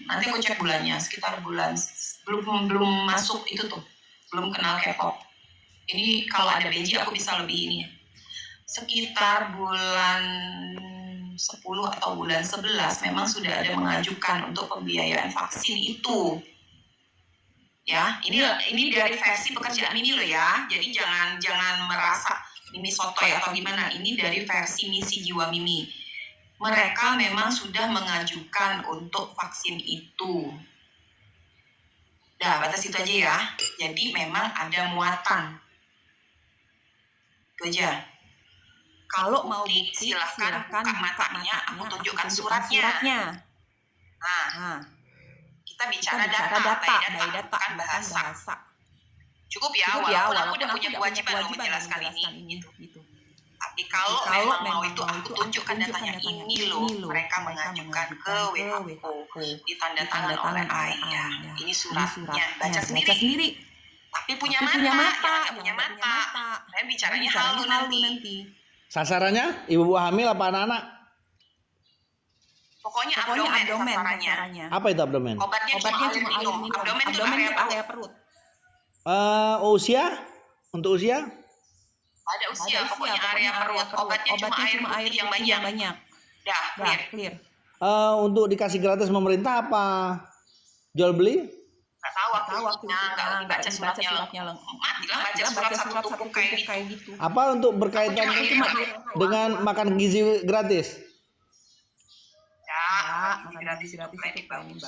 nanti aku cek bulannya, sekitar bulan belum masuk itu tuh, belum kenal K-pop. Ini kalau ada BJ aku bisa lebih ini ya. Sekitar bulan 10 atau bulan 11 memang sudah ada mengajukan untuk pembiayaan vaksin itu. Ya, ini dari versi pekerjaan Mimi loh ya. Jadi jangan merasa Mimi sotoy atau gimana. Ini dari versi misi jiwa Mimi. Mereka memang sudah mengajukan untuk vaksin itu. Dah, batas itu aja ya. Jadi memang ada muatan. Itu aja. Kalau mau bukti, silahkan buka matanya, aku tunjukkan suratnya. Nah, kita bicara data, by data, bukan bahasa. Cukup ya, walaupun aku udah punya kewajiban menjelaskan ini. Gitu. Tapi kalau memang mau itu, aku tunjukkan datanya. Ini loh, mereka mengajukan ke WHO, ditandatangan oleh ayah. Ini suratnya, baca sendiri. Tapi punya mata, Saya bicaranya halu nanti. Sasarannya ibu hamil apa anak-anak? Pokoknya abdomen sasarannya. Apa itu abdomen? Obatnya cuma air minum. Abdomen itu area perut. Usia? Untuk usia? Ada usia, pokoknya area perut. Obatnya cuma air yang banyak. Dah, clear. Untuk dikasih gratis pemerintah apa? Jual beli? Nggak tahu aku nggak baca suratnya matilah baca surat satu tuku kayak gitu. Apa untuk berkaitan dengan makan gizi gratis? Ya, makan gratis itu bagus.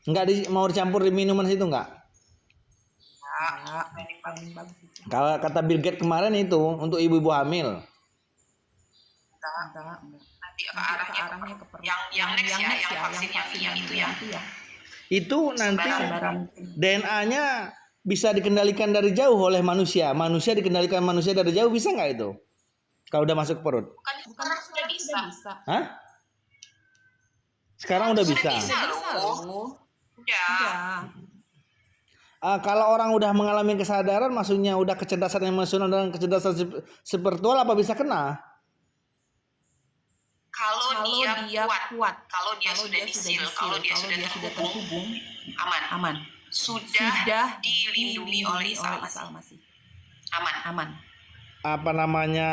Enggak mau dicampur di minuman situ enggak? Ya, paling bagus itu. Kalau kata Bill Gates kemarin itu untuk ibu-ibu hamil. Enggak. Nanti arahnya ke perut. Yang next ya, yang vaksin yang itu ya. Itu nanti DNA-nya bisa dikendalikan dari jauh oleh manusia. Manusia dikendalikan manusia dari jauh, bisa nggak itu? Kalau udah masuk ke perut? Bukan sudah bisa. Hah? Sekarang udah bisa. Udah. Kalau orang udah mengalami kesadaran, maksudnya udah kecerdasan emosional dan kecerdasan spiritual, apa bisa kena? Kalau dia kuat, kalau dia sudah disil, kalau dia sudah terhubung, aman. Sudah dilindungi oleh Isa Al-Masih. Aman. Apa namanya?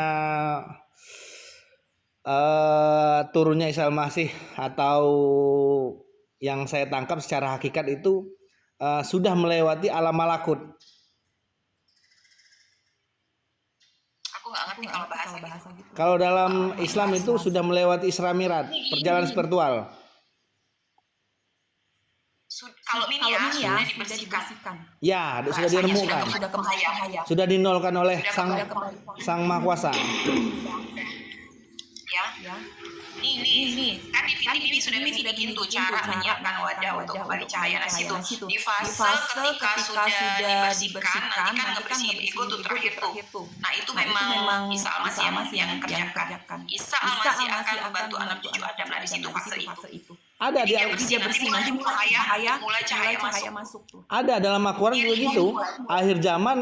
Turunnya Isa Al-Masih atau yang saya tangkap secara hakikat itu sudah melewati alam malakut. Nggak ngerti kalau bahasa gitu. Kalau dalam Islam itu sudah melewati Isra Mi'raj, perjalanan spiritual. Kalau Mimi sudah dibersihkan. Ya, sudah diremukan. Sudah dinolkan oleh Sang Maha Kuasa. Ya. Ini kan di ini sudah dibikin tuh cara menyiapkan wadah untuk kembali cahaya. Nah situ di fase ketika sudah dibersihkan, nanti kan ngebersihin ego tuh terakhir tuh. Nah itu memang Isa Al-Masih yang kerjakan. Isa Al-Masih akan membantu anak cucu Adam. Nah di situ fase itu. Ada dia bersih nanti mulai cahaya masuk tuh. Ada dalam Al-Quran begitu. Akhir zaman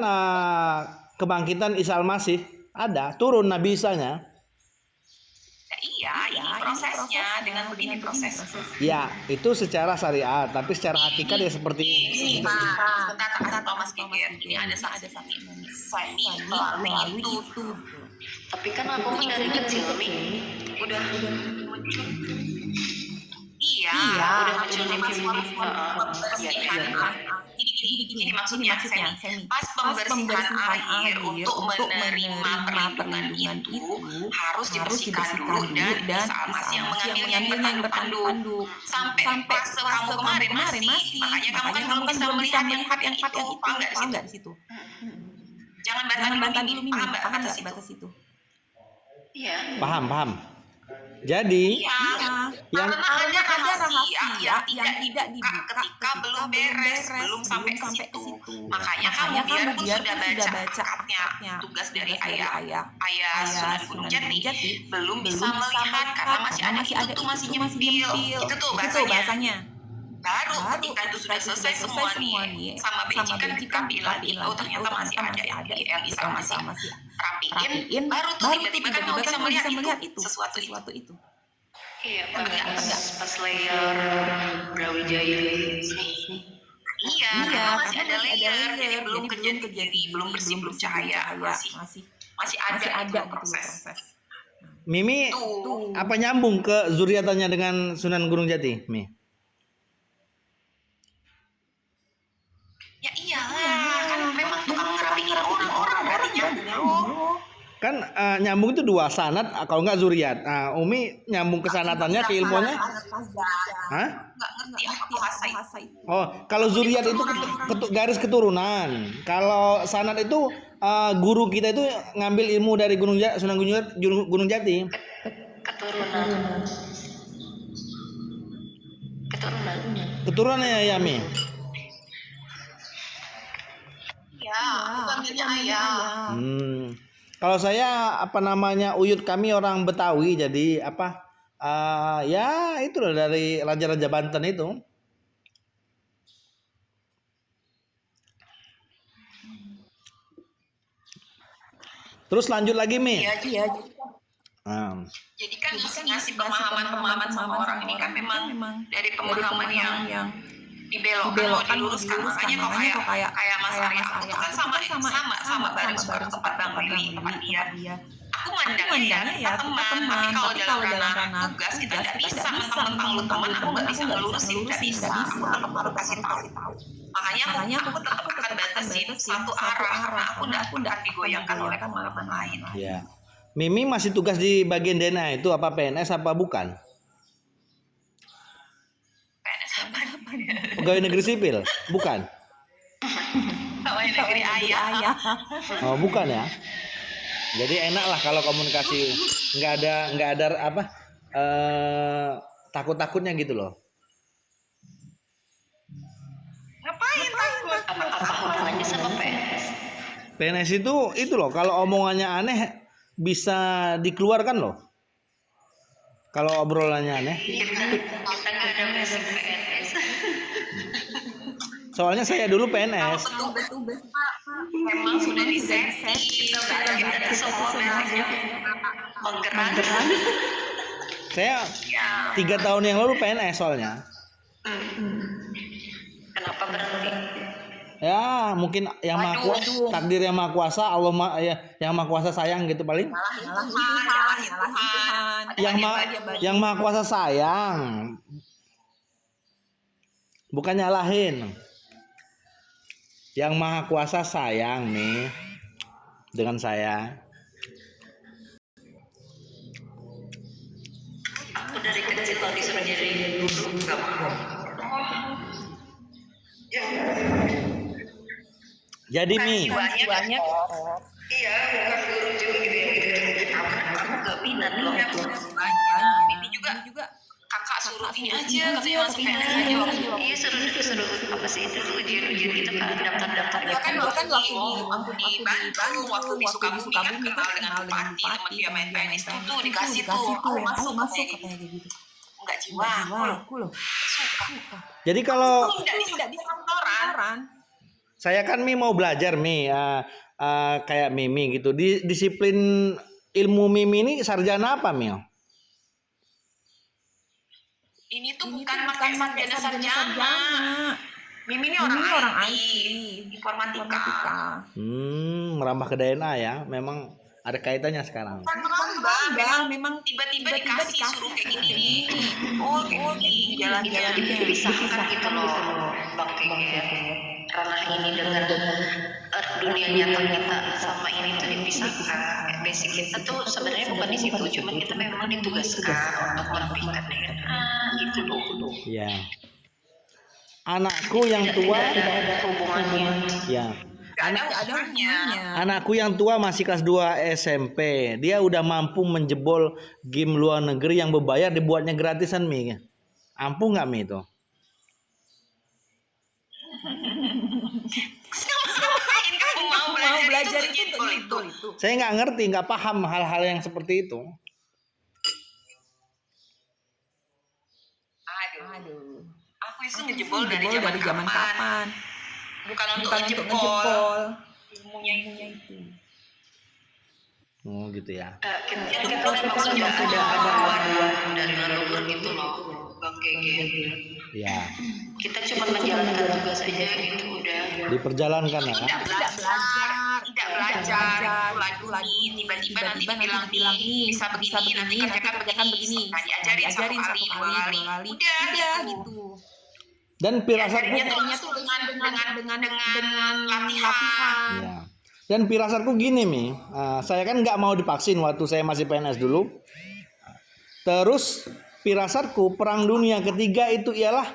kebangkitan Isa Al-Masih ada, turun Nabi Isa-nya. Iya, ini prosesnya dengan begini proses. Ya, itu secara syariat, tapi secara hakikat ya seperti ini. Sebentar Thomas Geger. Ini ada saksi melalui itu. Tapi kan aku kan dari kecil nih udah muncul. Iya, udah muncul pembersihan. Gini maksudnya Semi. Pas pembersihan air untuk menerima perlindungan itu harus dibersihkan dulu dan Isa Al-Masih yang mengambil yang bertanduk. Sampai fase kamu kemarin masih, makanya kamu kan belum bisa melihat yang itu, paham nggak di situ? Jangan bantah dulu Mimi, paham nggak batas itu? Iya. Paham. Jadi yang ada rahasia yang tidak dibuka ketika belum beres, belum sampai ke situ. Makanya kamu biarpun sudah baca akadnya tugas dari ayah Sunan Gunung Jati, belum bisa melihat karena masih ada itu masih nyempil. Itu tuh bahasanya. Baru ketika itu sudah selesai semua nih sama Beji kan bilang oh ternyata masih ada yang Isa masih rapiin, baru tuh tiba-tiba kan kamu bisa melihat itu sesuatu itu. Iya, pas layer Brawijaya Iya, karena masih ada layer, jadi belum kejadi, belum bersih, belum cahaya, masih ada gitu loh proses. Mimi apa nyambung ke zuriatannya dengan Sunan Gunung Jati, Mi? Ya iyalah, kan memang tukang ngerapiin orang-orang berarti nyambung. Kan nyambung itu dua sanad, kalau nggak zuriat. Nah, Umi nyambung ke sanatannya, ke ilmunya. Hah? Nggak ngerti apa bahasa itu. Oh, kalau zuriat itu garis keturunan. Kalau sanad itu guru kita itu ngambil ilmu dari Gunung Jati. Keturunannya ya, Mi. Ya, bukannya ayah. Kalau saya uyut kami orang Betawi, jadi ya itu loh dari raja-raja Banten itu. Terus lanjut lagi, Mi. Iya. Jadi kan ngasih pemahaman sama orang ini kan memang dari pemahaman yang dibelokkan diluruskan, makanya kok kayak Mas Arya aku tuh kan sama bareng tempat Bang Willy, tempat dia. Aku mandangnya ya teman, tapi kalau dalam ranah tugas kita nggak bisa mentang-mentang lu teman, aku nggak bisa ngelurusin, nggak bisa, aku kasih tahu. Makanya aku tetap akan batasin satu arah, karena aku nggak akan digoyangkan oleh pengalaman lain. Ya. Mimi masih tugas di bagian DNA itu apa PNS apa bukan? PNS apa? Pegawai negeri sipil, bukan? Pegawai negeri ayah. Oh, bukan ya? Jadi enak lah kalau komunikasi nggak ada takut-takutnya gitu loh. Ngapain takut? Apa hubungannya sama PNS? PNS itu loh, kalau omongannya aneh bisa dikeluarkan loh. Kalau obrolannya aneh. Kita nggak ada basic PNS. Soalnya saya dulu PNS. Memang sudah disetting, kita semua basicnya menggerak. Saya 3 tahun yang lalu PNS soalnya. Kenapa berhenti? Ya mungkin takdir yang maha kuasa, Allah yang maha kuasa sayang gitu paling. Yang maha kuasa sayang, bukan nyalahin. Yang maha kuasa sayang nih dengan saya. Aku dari kecil kalau disuruh jadi guru nggak mau. Jadi Mi, Banyak. Iya, bukan guru juga gitu ya. Aku nggak minat loh. Ini juga kakak suruh ini aja, katanya masuk PNS aja waktu itu. Iya suruh apa sih itu ujian kita kan daftar. Kan waktu di Bandung, waktu di Sukabumi kan kenal dengan bupati, teman dia main PNS tuh dikasih tuh, aku masuk katanya gitu. Enggak jiwa, aku loh. Suka. jadi kalau Tidak bisa kantoran. saya kan Mi mau belajar Mi, kayak Mimi gitu. Disiplin ilmu Mimi ini sarjana apa Mi? Ini tuh bukan pakai sarjana. Mimi ini orang IT, informatika. Merambah ke DNA ya, memang ada kaitannya sekarang. Bukan merambah, memang tiba-tiba dikasih suruh kayak gini. Oh, kayak gini, jalan-jalan dipisahkan gitu loh, Bang Keket. Ranah ini dengan dunia nyata kita sama ini tuh dipisahkan. Basic kita tuh sebenarnya bukan di situ, cuman kita memang ditugaskan untuk merapikan DNA gitu loh. Ya. Anakku yang tua tidak ada hubungannya. Ya. ada hubungannya. Anakku yang tua masih kelas 2 SMP. Dia udah mampu menjebol game luar negeri yang berbayar dibuatnya gratisan Mi. Ampuh nggak Mi itu? Ngapain kamu mau belajar itu? Saya nggak ngerti, nggak paham hal-hal yang seperti itu. Aduh. Aku itu ngejebol dari zaman kapan? Bukan untuk ngejebol. Ilmunya itu. Oh gitu ya. Kita memang sudah ada panduan dari leluhur gitu loh. Bang Gege. Ya, Kita cuma menjalankan tugas aja gitu udah. diperjalankan ya. Tidak belajar, itu lagi tiba-tiba nanti dibilang nih bisa begini, nanti kerjakan begini. Nah, diajarin satu kali, dua kali, udah gitu. Dan firasatku, Diajarinnya tuh dengan latihan. ya. Dan firasatku gini Mi, saya kan nggak mau divaksin waktu saya masih PNS dulu. Terus firasatku Perang Dunia Ketiga itu ialah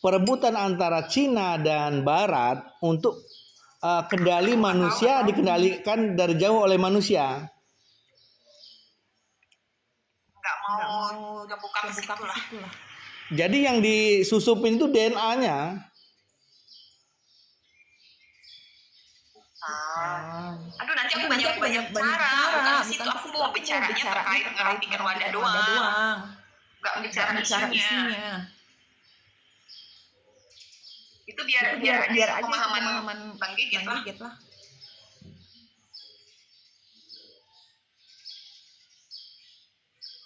perebutan antara Cina dan Barat untuk kendali manusia dikendalikan dari jauh oleh manusia. Nggak mau kebuka ke situ lah. Jadi yang disusupin itu DNA-nya. Aduh, nanti aku banyak cara. Bukan di situ aku mau bicaranya terkait dengan pikir Wanda doang. Nggak bicara isinya. Itu biar aja pemahaman Bang Geget lah.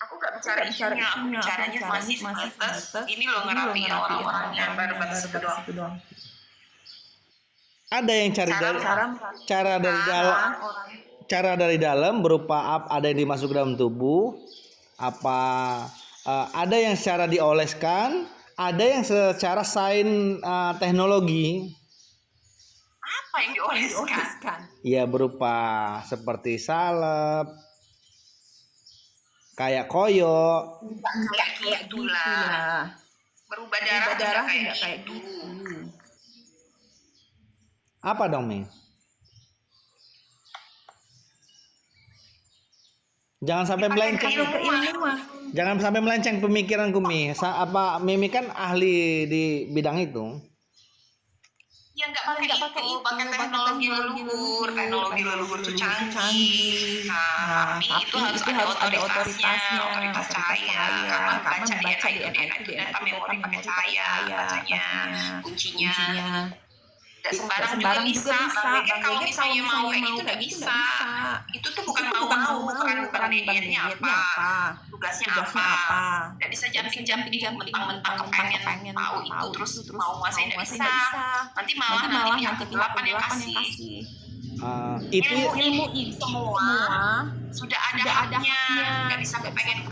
Aku nggak bicara isinya, aku bicaranya masih sebatas ini loh ngerapiin orang-orang yang baru batas itu doang. Ada yang cara dari dalam berupa ada yang dimasuk dalam tubuh, ada yang secara dioleskan, ada yang secara sains teknologi. Apa yang dioleskan? Ya berupa seperti salep, kayak koyo. Kayak gitulah. Berubah darah tidak kayak gitu. Apa dong Mi? Jangan sampai melenceng. Jangan sampai melenceng pemikiranku Mi. Mimi kan ahli di bidang itu. Ya nggak pakai itu, pakai teknologi leluhur itu canggih. Nah, tapi itu harus ada otoritas cahaya. Karena baca DNA itu ternyata memori pakai cahaya bacanya, kuncinya. Tidak sembarang juga bisa. Bang Gege kalau misalnya mau kayak gitu nggak bisa. Itu tuh bukan bukan DNA-nya apa, tugasnya apa. Nggak bisa jumping mentang-mentang kepengen tahu itu terus mau nguasain nggak bisa. Nanti malah yang ke-8 yang kasih. Itu ilmu semua sudah ada haknya, nggak bisa kepengen.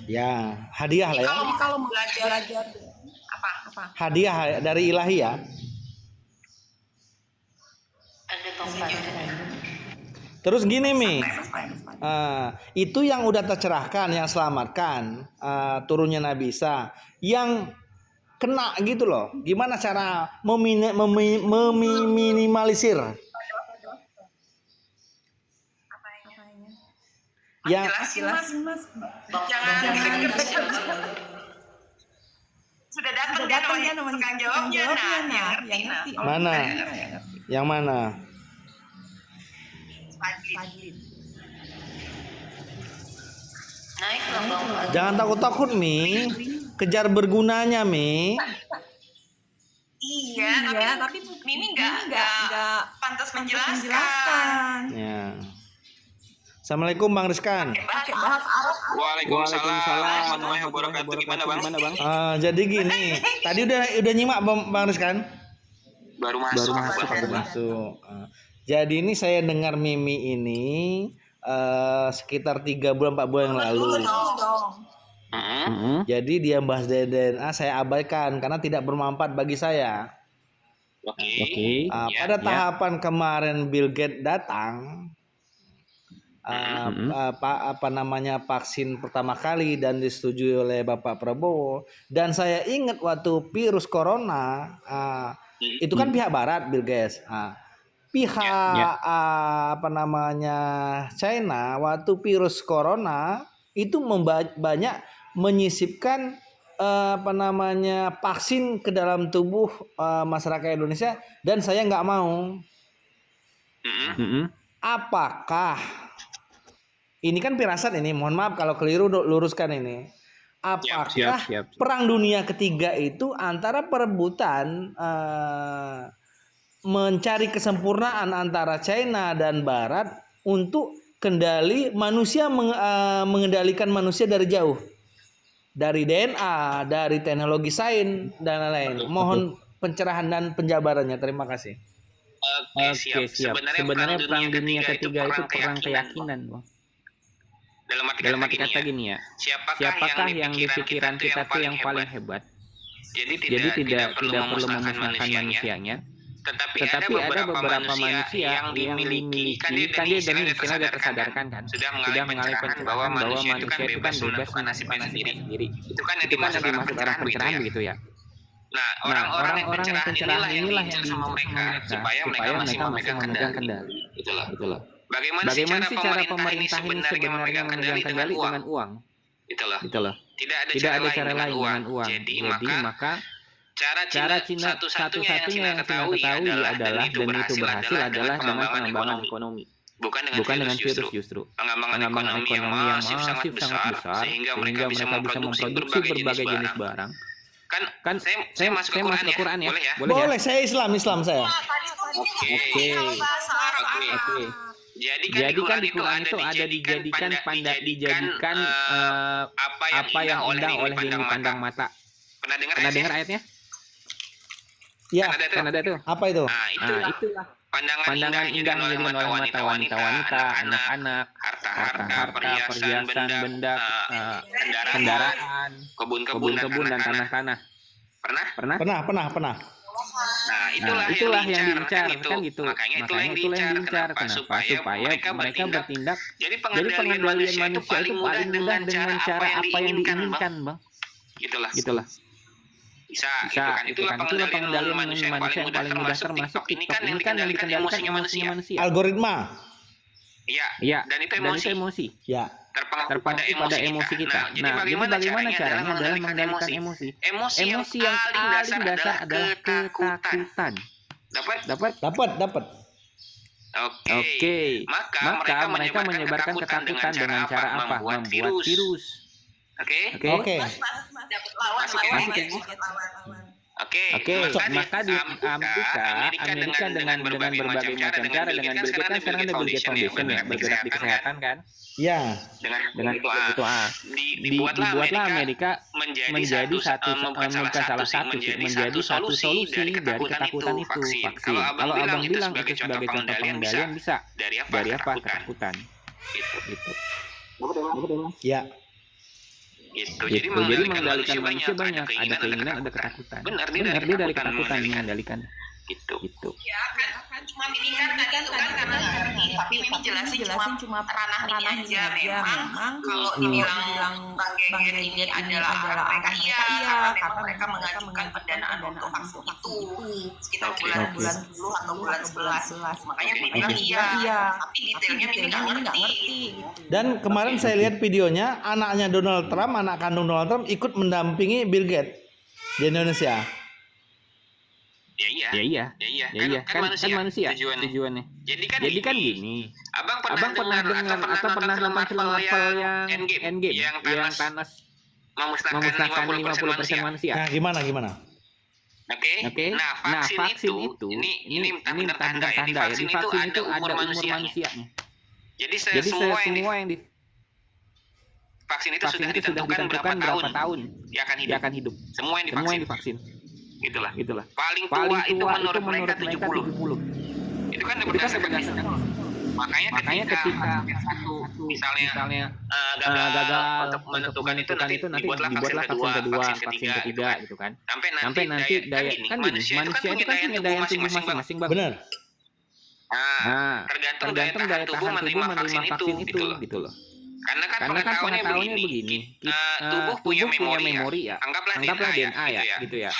Ya hadiah lah ya. Kalau belajar apa? Hadiah dari ilahi ya. Ada tongkat. Terus gini Mi, itu yang udah tercerahkan, yang selamatkan, turunnya Nabi Isa, yang kena gitu loh. Gimana cara meminimalisir? Yang Jelasin mas. Jangan sudah datang dia namanya tukang jawabnya. Yang ngerti. mana? Yang mana? Naik lah Bang. Jangan takut-takut Mi, kejar bergunanya Mi. Iya, tapi Mimi nggak pantas menjelaskan. Ya. Assalamualaikum Bang Rizkan. Pakai bahasa Arab. Waalaikumsalam warahmatullahi wabarakatuh. Gimana bang? Jadi gini, tadi udah nyimak Bang Rizkan? Baru masuk. Jadi ini saya dengar Mimi ini sekitar 3 bulan 4 bulan yang lalu. Jadi dia bahas DNA saya abaikan karena tidak bermanfaat bagi saya. Oke. Pada tahapan kemarin Bill Gates datang, vaksin pertama kali dan disetujui oleh Bapak Prabowo, dan saya ingat waktu virus corona itu kan pihak Barat Bill Gates, pihak China waktu virus corona itu banyak menyisipkan vaksin ke dalam tubuh masyarakat Indonesia, dan saya nggak mau. Apakah ini kan firasat ini, mohon maaf kalau keliru, luruskan ini. Apakah Siap. Perang Dunia Ketiga itu antara perebutan mencari kesempurnaan antara China dan Barat untuk kendali manusia, mengendalikan manusia dari jauh, dari DNA, dari teknologi sains dan lain-lain. Mohon pencerahan dan penjabarannya. Terima kasih. Oke, siap. Sebenarnya perang dunia ketiga itu perang keyakinan, Bang. Dalam arti kata gini ya, siapakah yang di pikiran kita tuh yang paling hebat? Jadi tidak perlu memusnahkan manusianya, tetapi ada beberapa manusia yang dimiliki, kan dia dari istilah sudah tersadarkan kan, sudah mengalami pencerahan bahwa manusia itu kan bebas menentukan nasibnya sendiri. Itu kan yang dimaksud orang pencerahan begitu ya. Nah, orang-orang yang pencerahan inilah yang sama mereka supaya mereka masih memegang kendali. Itulah. Bagaimana sih cara pemerintah ini sebenarnya memegang kendali dengan uang? Itulah. Tidak ada cara lain dengan uang. Jadi maka cara Cina satu-satunya yang kita ketahui adalah dan itu berhasil adalah dengan pengembangan ekonomi. Bukan dengan virus justru. Pengembangan ekonomi yang masif sangat besar sehingga mereka bisa memproduksi berbagai jenis barang. Kan saya masuk ke Quran ya? Boleh, saya Islam saya. Oke. Jadi kan di Quran itu ada dijadikan apa yang indah oleh yang dipandang mata. Pernah dengar ayatnya? Ya. Kan ada tuh. Apa itu? Nah, itulah pandangan indah yang dilihat oleh mata wanita, anak-anak, harta, perhiasan, benda, kendaraan, kebun-kebun dan tanah-tanah. Pernah? Nah, itulah yang diincar kan gitu. Makanya itulah yang diincar. Kenapa? Supaya mereka bertindak. Jadi pengendalian manusia itu paling mudah dengan cara apa yang diinginkan, Bang. Gitulah. Bisa gitu kan. Itulah pengendalian manusia yang paling mudah termasuk TikTok. Ini kan yang dikendalikan emosinya manusia. Algoritma. Iya. Dan itu emosi. Ya. Terpengaruh pada emosi kita. Nah, jadi bagaimana caranya adalah mengendalikan emosi. Emosi yang paling dasar adalah ketakutan. Dapat. Oke. Maka mereka menyebarkan ketakutan dengan cara apa? Membuat virus. Oke. Oke, maka di Amerika dengan berbagai macam cara, dengan Bill Gates kan sekarang ada Bill Gates Foundation ya, bergerak di kesehatan kan? Ya. Dengan itu dibuatlah Amerika menjadi bukan salah satu sih, menjadi satu solusi dari ketakutan itu, vaksin. Kalau abang bilang itu sebagai contoh pengendalian bisa. Dari apa? Ketakutan. Gitu. Ya. Jadi mengendalikan manusia banyak, ada keinginan, ada ketakutan. Benar, dia dari ketakutan mengendalikan. Gitu. Ya kan cuma milikan tadi itu kan karena ngerti, tapi ini jelasin cuma ranah aja memang kalau dibilang Bang Geger ini adalah mereka karena memang mereka mengajukan pendanaan untuk vaksin itu sekitar bulan 10 atau bulan 11 makanya dibilang iya tapi detailnya ini nggak ngerti. Dan kemarin saya lihat videonya anaknya Donald Trump, anak kandung Donald Trump ikut mendampingi Bill Gates di Indonesia. Ya iya. Kan manusia tujuannya. Jadi kan gini. Abang pernah dengar atau pernah nonton film Marvel yang Endgame yang Thanos memusnahkan 50% manusia. Nah, gimana? Oke. Nah, vaksin itu ini tanda ya. Di vaksin itu ada umur manusianya. Jadi semua yang di vaksin itu sudah ditentukan berapa tahun dia akan hidup. Semua yang divaksin. Gitulah. Paling tua itu menurut mereka 70. Itu kan berdasarkan makanya ketika satu misalnya gagal untuk menentukan itu nanti dibuatlah vaksin kedua, vaksin ketiga gitu kan. Sampai nanti daya kan manusia itu kan punya daya tubuh masing-masing, Bang. Benar. Nah, tergantung daya tahan tubuh menerima vaksin itu gitu loh. Karena kan pengetahuannya begini, tubuh punya memori ya. Anggaplah DNA ya gitu ya.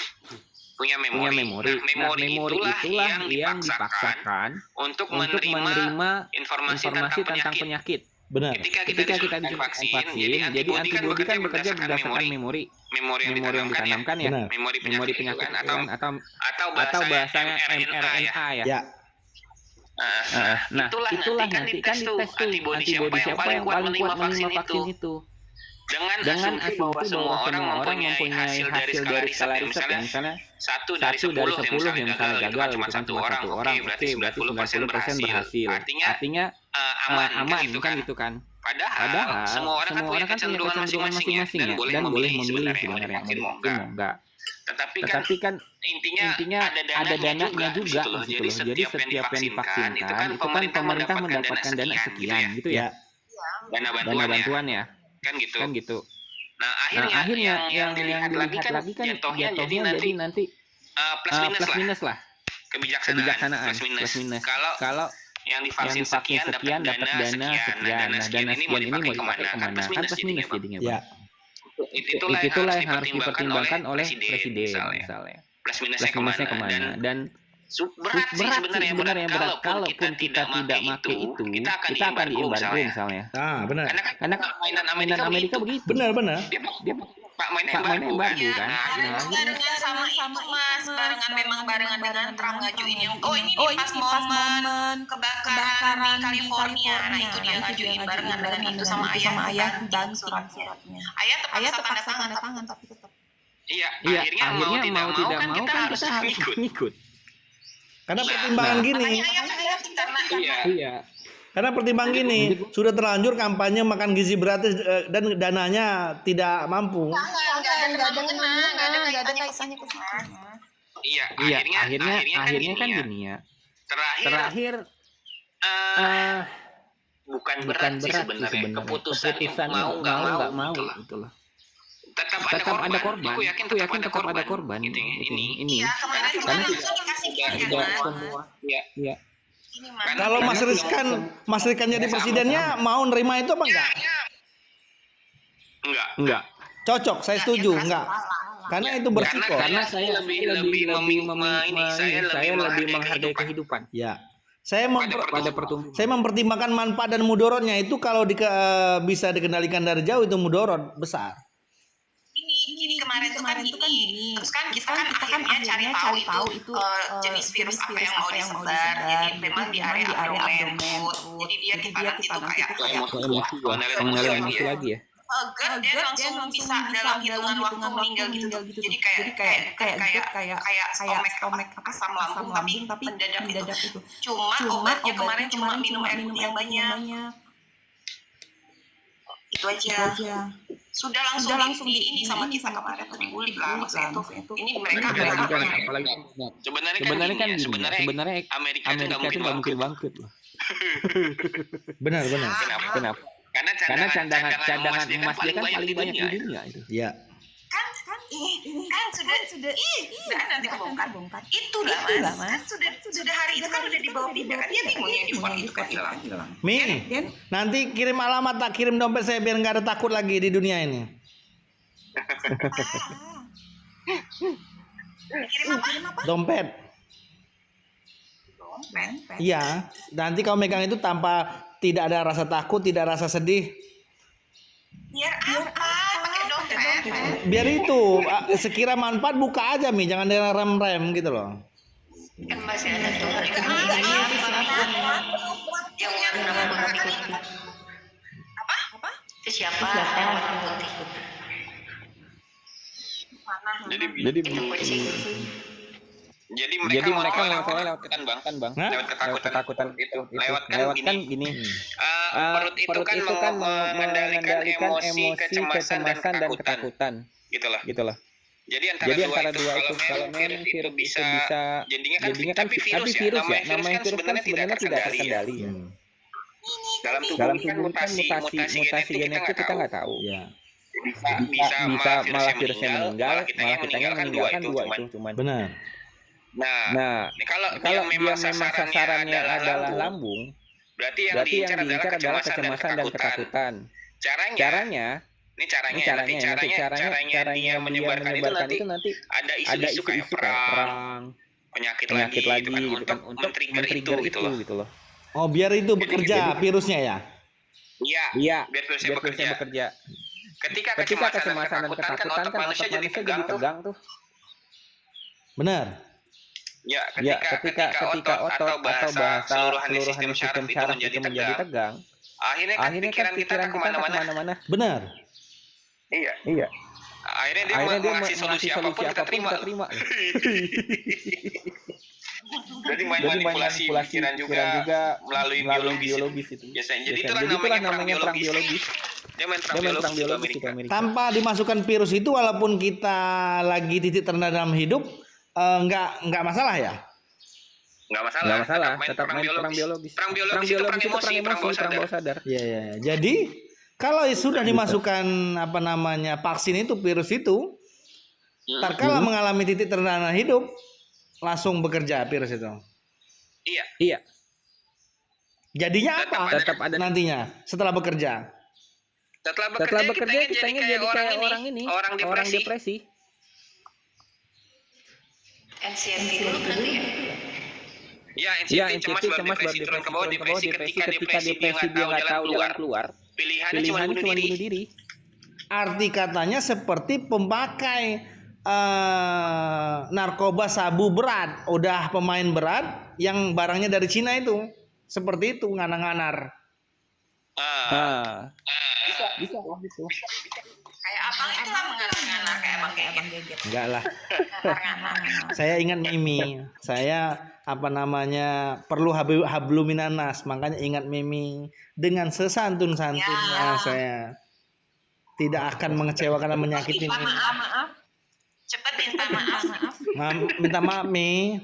Punya memori. Nah, memori itulah yang dipaksakan untuk menerima informasi tentang penyakit. Benar. Ketika kita divaksin, jadi antibodi kan bekerja berdasarkan memori yang ditanamkan ya. Memori penyakit atau bahasanya mRNA ya. Nah, itulah nanti kan dites tuh antibodi siapa yang paling kuat menerima vaksin itu. Dengan asumsi bahwa semua orang mempunyai hasil dari skala riset ya, misalnya 1 dari 10 yang misalnya gagal gitu kan cuma satu orang, oke berarti 90% berhasil. Artinya aman kan gitu kan. Padahal semua orang kan punya kecenderungan masing-masing ya, dan boleh memilih sebenarnya mau divaksin mau enggak. Tetapi kan intinya ada dananya juga di situ loh. Jadi setiap yang divaksinkan itu kan pemerintah mendapatkan dana sekian gitu ya. Dana bantuan ya. Kan gitu. Nah, akhirnya yang dilihat lagi kan jatuhnya jadi nanti plus minus lah. Kebijaksanaan plus minus. Kalau yang divaksin sekian dapat dana sekian. Nah, dana sekian ini mau dipakai kemana? Kan plus minus jadinya. Ya. Itulah yang harus dipertimbangkan oleh presiden misalnya. Plus minusnya kemana? Dan berat sebenarnya berat. Kalaupun kita tidak pakai itu, kita akan diembargo misalnya. Benar. Karena mainan Amerika begitu. Benar. Dia Pak mainnya embargo kan. Nah, barengan sama itu Mas, barengan dengan Trump ngajuin yang ini pas momen kebakaran di California. Nah, itu dia ngajuin barengan dengan itu sama ayah dan suratnya. Ayah terpaksa tanda tangan tapi tetap. Iya, akhirnya mau tidak mau kan kita harus ngikut. Karena pertimbangan gini. Iya. Karena pertimbangan gini, sudah terlanjur kampanye makan gizi gratis dan dananya tidak mampu. Enggak ada kaitannya ke situ. Iya, akhirnya kan gini ya. Terakhir bukan berat sih sebenarnya. Keputusan mau nggak mau gitu loh. Tetap ada korban. Aku yakin tetap ada korban. Ini. Iya, kemarin Karena tidak semua. Iya. Kalau Mas Rikan jadi presidennya mau nerima itu apa enggak? Enggak. Cocok, saya setuju, enggak. Karena itu bersiko. Karena saya lebih menghargai kehidupan. Ya. Saya mempertimbangkan manfaat dan mudorotnya itu kalau bisa dikendalikan dari jauh itu mudorot besar. Gini kemarin itu kan gini. Terus kan kita kan akhirnya cari tahu itu jenis virus apa yang mau disebar. Jadi memang di area abdomen. Jadi dia kita nanti tuh kayak emosi lagi ya. Dia langsung bisa dalam hitungan waktu meninggal gitu. Jadi kayak stomach asam lambung tapi mendadak itu. Cuma obatnya kemarin cuma minum air putih yang banyak. Itu aja. Sudah langsung di ini sama kita kemarin dibully lah maksudnya itu. Ini mereka sebenarnya Amerika itu nggak mungkin bangkrut loh. Benar. Kenapa? Karena cadangan emas dia kan paling banyak di dunia itu. Iya. Kan sudah nanti kebongkar. Itulah Mas. Kan sudah hari itu kan udah dibawa pindah kan dia bingung yang di phone hilang. Mi, nanti kirim alamat tak kirim dompet saya biar nggak ada takut lagi di dunia ini. Kirim apa? Dompet. Iya, nanti kau megang itu tanpa tidak ada rasa takut, tidak rasa sedih. Biar apa? Pakai dompet. Biar itu sekira manfaat buka aja Mi, jangan dengan rem gitu loh. Kan masih ada tuh Apa? Itu siapa yang warna putih? Jadi Kucing. Jadi mereka lewat ketakutan bang. Lewat ketakutan itu. Lewat kan gini. Perut itu kan mengendalikan emosi, kecemasan dan ketakutan. Gitulah. Jadi antara dua itu kalau memang virus bisa jadinya kan tapi virus ya. Namanya virus kan sebenarnya tidak terkendali ya. Dalam tubuh kan mutasi genetik kita nggak tahu. Ya. Bisa malah virusnya meninggal, malah kitanya meninggalkan dua itu cuman. Benar. Nah, kalau dia memang sasarannya adalah lambung, berarti yang diincar adalah kecemasan dan ketakutan. Caranya dia menyebarkan itu nanti ada isu-isu kayak perang, penyakit lagi gitu kan untuk men-trigger itu gitu loh. Oh, biar itu bekerja virusnya ya? Iya, biar virusnya bekerja. Ketika kecemasan dan ketakutan kan otak manusia jadi tegang tuh. Benar. Ya, ketika otot atau bahasa seluruhan sistem syaraf itu menjadi tegang, akhirnya kan pikiran kita kemana-mana. Benar. Iya. Akhirnya dia mengasih solusi apapun kita terima. Berarti main manipulasi pikiran juga melalui biologis itu. Biasanya. Jadi itulah namanya perang biologis. Dia main perang biologis itu Amerika. Tanpa dimasukkan virus itu, walaupun kita lagi titik terendah dalam hidup, nggak masalah ya? Nggak masalah. Tetap main perang biologis. Perang biologis itu perang emosi, perang bawah sadar. Iya. Jadi kalau sudah dimasukkan vaksin itu, virus itu, terkala mengalami titik terendah dalam hidup, langsung bekerja virus itu. Iya. Jadinya apa? Tetap ada Nantinya setelah bekerja. Setelah bekerja kita jadi kayak orang ini, orang depresi. NCT dulu berarti ya? Ya, NCT cemas baru turun ke bawah depresi. Ketika depresi dia nggak tahu jalan keluar. Pilihannya cuma bunuh diri. Arti katanya seperti pemakai narkoba sabu berat, udah pemain berat yang barangnya dari Cina itu, seperti itu nganar-nganar. Bisa gitu. Kayak abang itulah menganak-anak kayak abang Geget. Enggak lah. Saya ingat Mimi. Saya perlu habluminanas, makanya ingat Mimi dengan sesantun-santunnya saya tidak akan mengecewakan dan menyakiti Mimi. Maaf. Cepat minta maaf. Minta maaf Mi.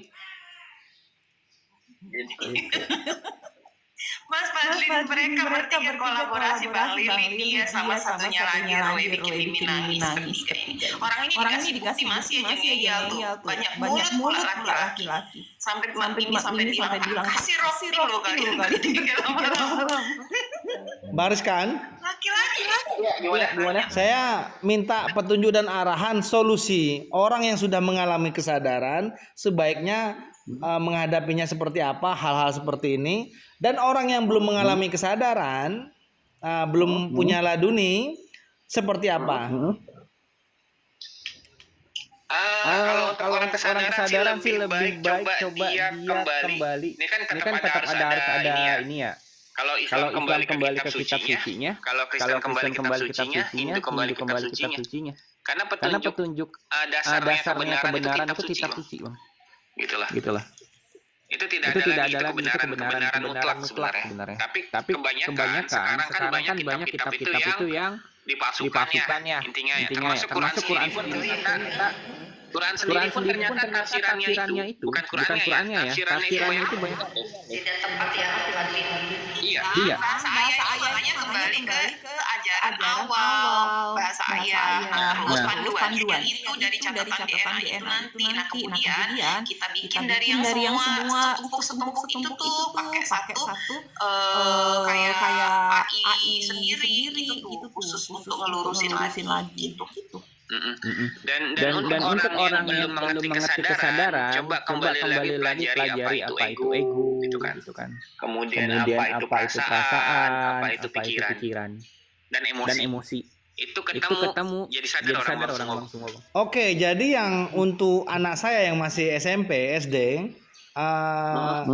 Mas Fadlin, mereka bertiga kolaborasi, Bang Lili, dia sama satunya lagi Roy bikin Mimi nangis Orang ini dikasih bukti masih aja ngeyel tuh. Banyak mulut laki-laki. Sampai Mimi bilang kasih Rocky lo kali. Baris kan? Laki-laki. Gimana? Saya minta petunjuk dan arahan solusi. Orang yang sudah mengalami kesadaran sebaiknya menghadapinya seperti apa hal-hal seperti ini, dan orang yang belum mengalami kesadaran, belum punya laduni seperti apa? Kalau orang kesadaran sih lebih baik coba dia kembali. Ini kan tetap harus ada ini ya. Kalau Islam kembali ke kitab sucinya, kalau Kristen kembali ke kitab sucinya, Hindu kembali ke kitab sucinya. Karena petunjuk dasarnya kebenaran itu kitab suci, Bang. Gitulah. Itu tidak ada lagi kebenaran mutlak sebenarnya. Tapi kebanyakan sekarang kan banyak kitab-kitab itu yang dipalsukan ya intinya termasuk Quran sendiri pun ternyata tafsirannya itu bukan Qurannya ya, tafsirannya itu banyak Tidak tepat ya Fadlin. Iya. Bahasa ayah kembali ke ajaran awal. Bahasa ayah. Terus panduan itu dari catatan DNA itu nanti. Nah kemudian kita bikin dari yang semua setumpuk itu tuh pakai satu kayak AI sendiri gitu khusus untuk ngelurusin lagi gitu. Dan untuk orang yang belum mengerti kesadaran, coba kembali lagi pelajari apa itu ego gitu kan. Kemudian apa itu perasaan, apa itu pikiran dan emosi. Itu ketemu jadi sadar orang semua. Oke, jadi yang untuk anak saya yang masih SMP, SD,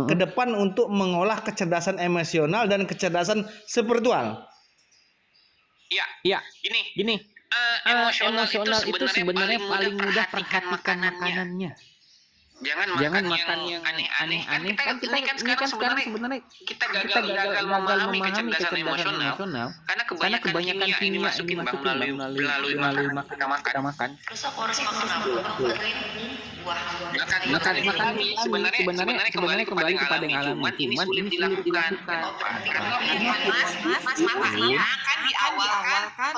ke depan untuk mengolah kecerdasan emosional dan kecerdasan spiritual. Iya. Gini. Emosional itu sebenarnya paling mudah perhatikan makanannya. Jangan makan yang aneh-aneh. Kan kita sekarang sebenarnya kita gagal memahami kecerdasan emosional. Karena kebanyakan kimia ini masukin melalui kita makan. Terus aku harus makan apa Fadlin? Makan ini sebenarnya kembali kepada yang alami. Cuman ini sulit dilakukan. Mas, kan di awal kan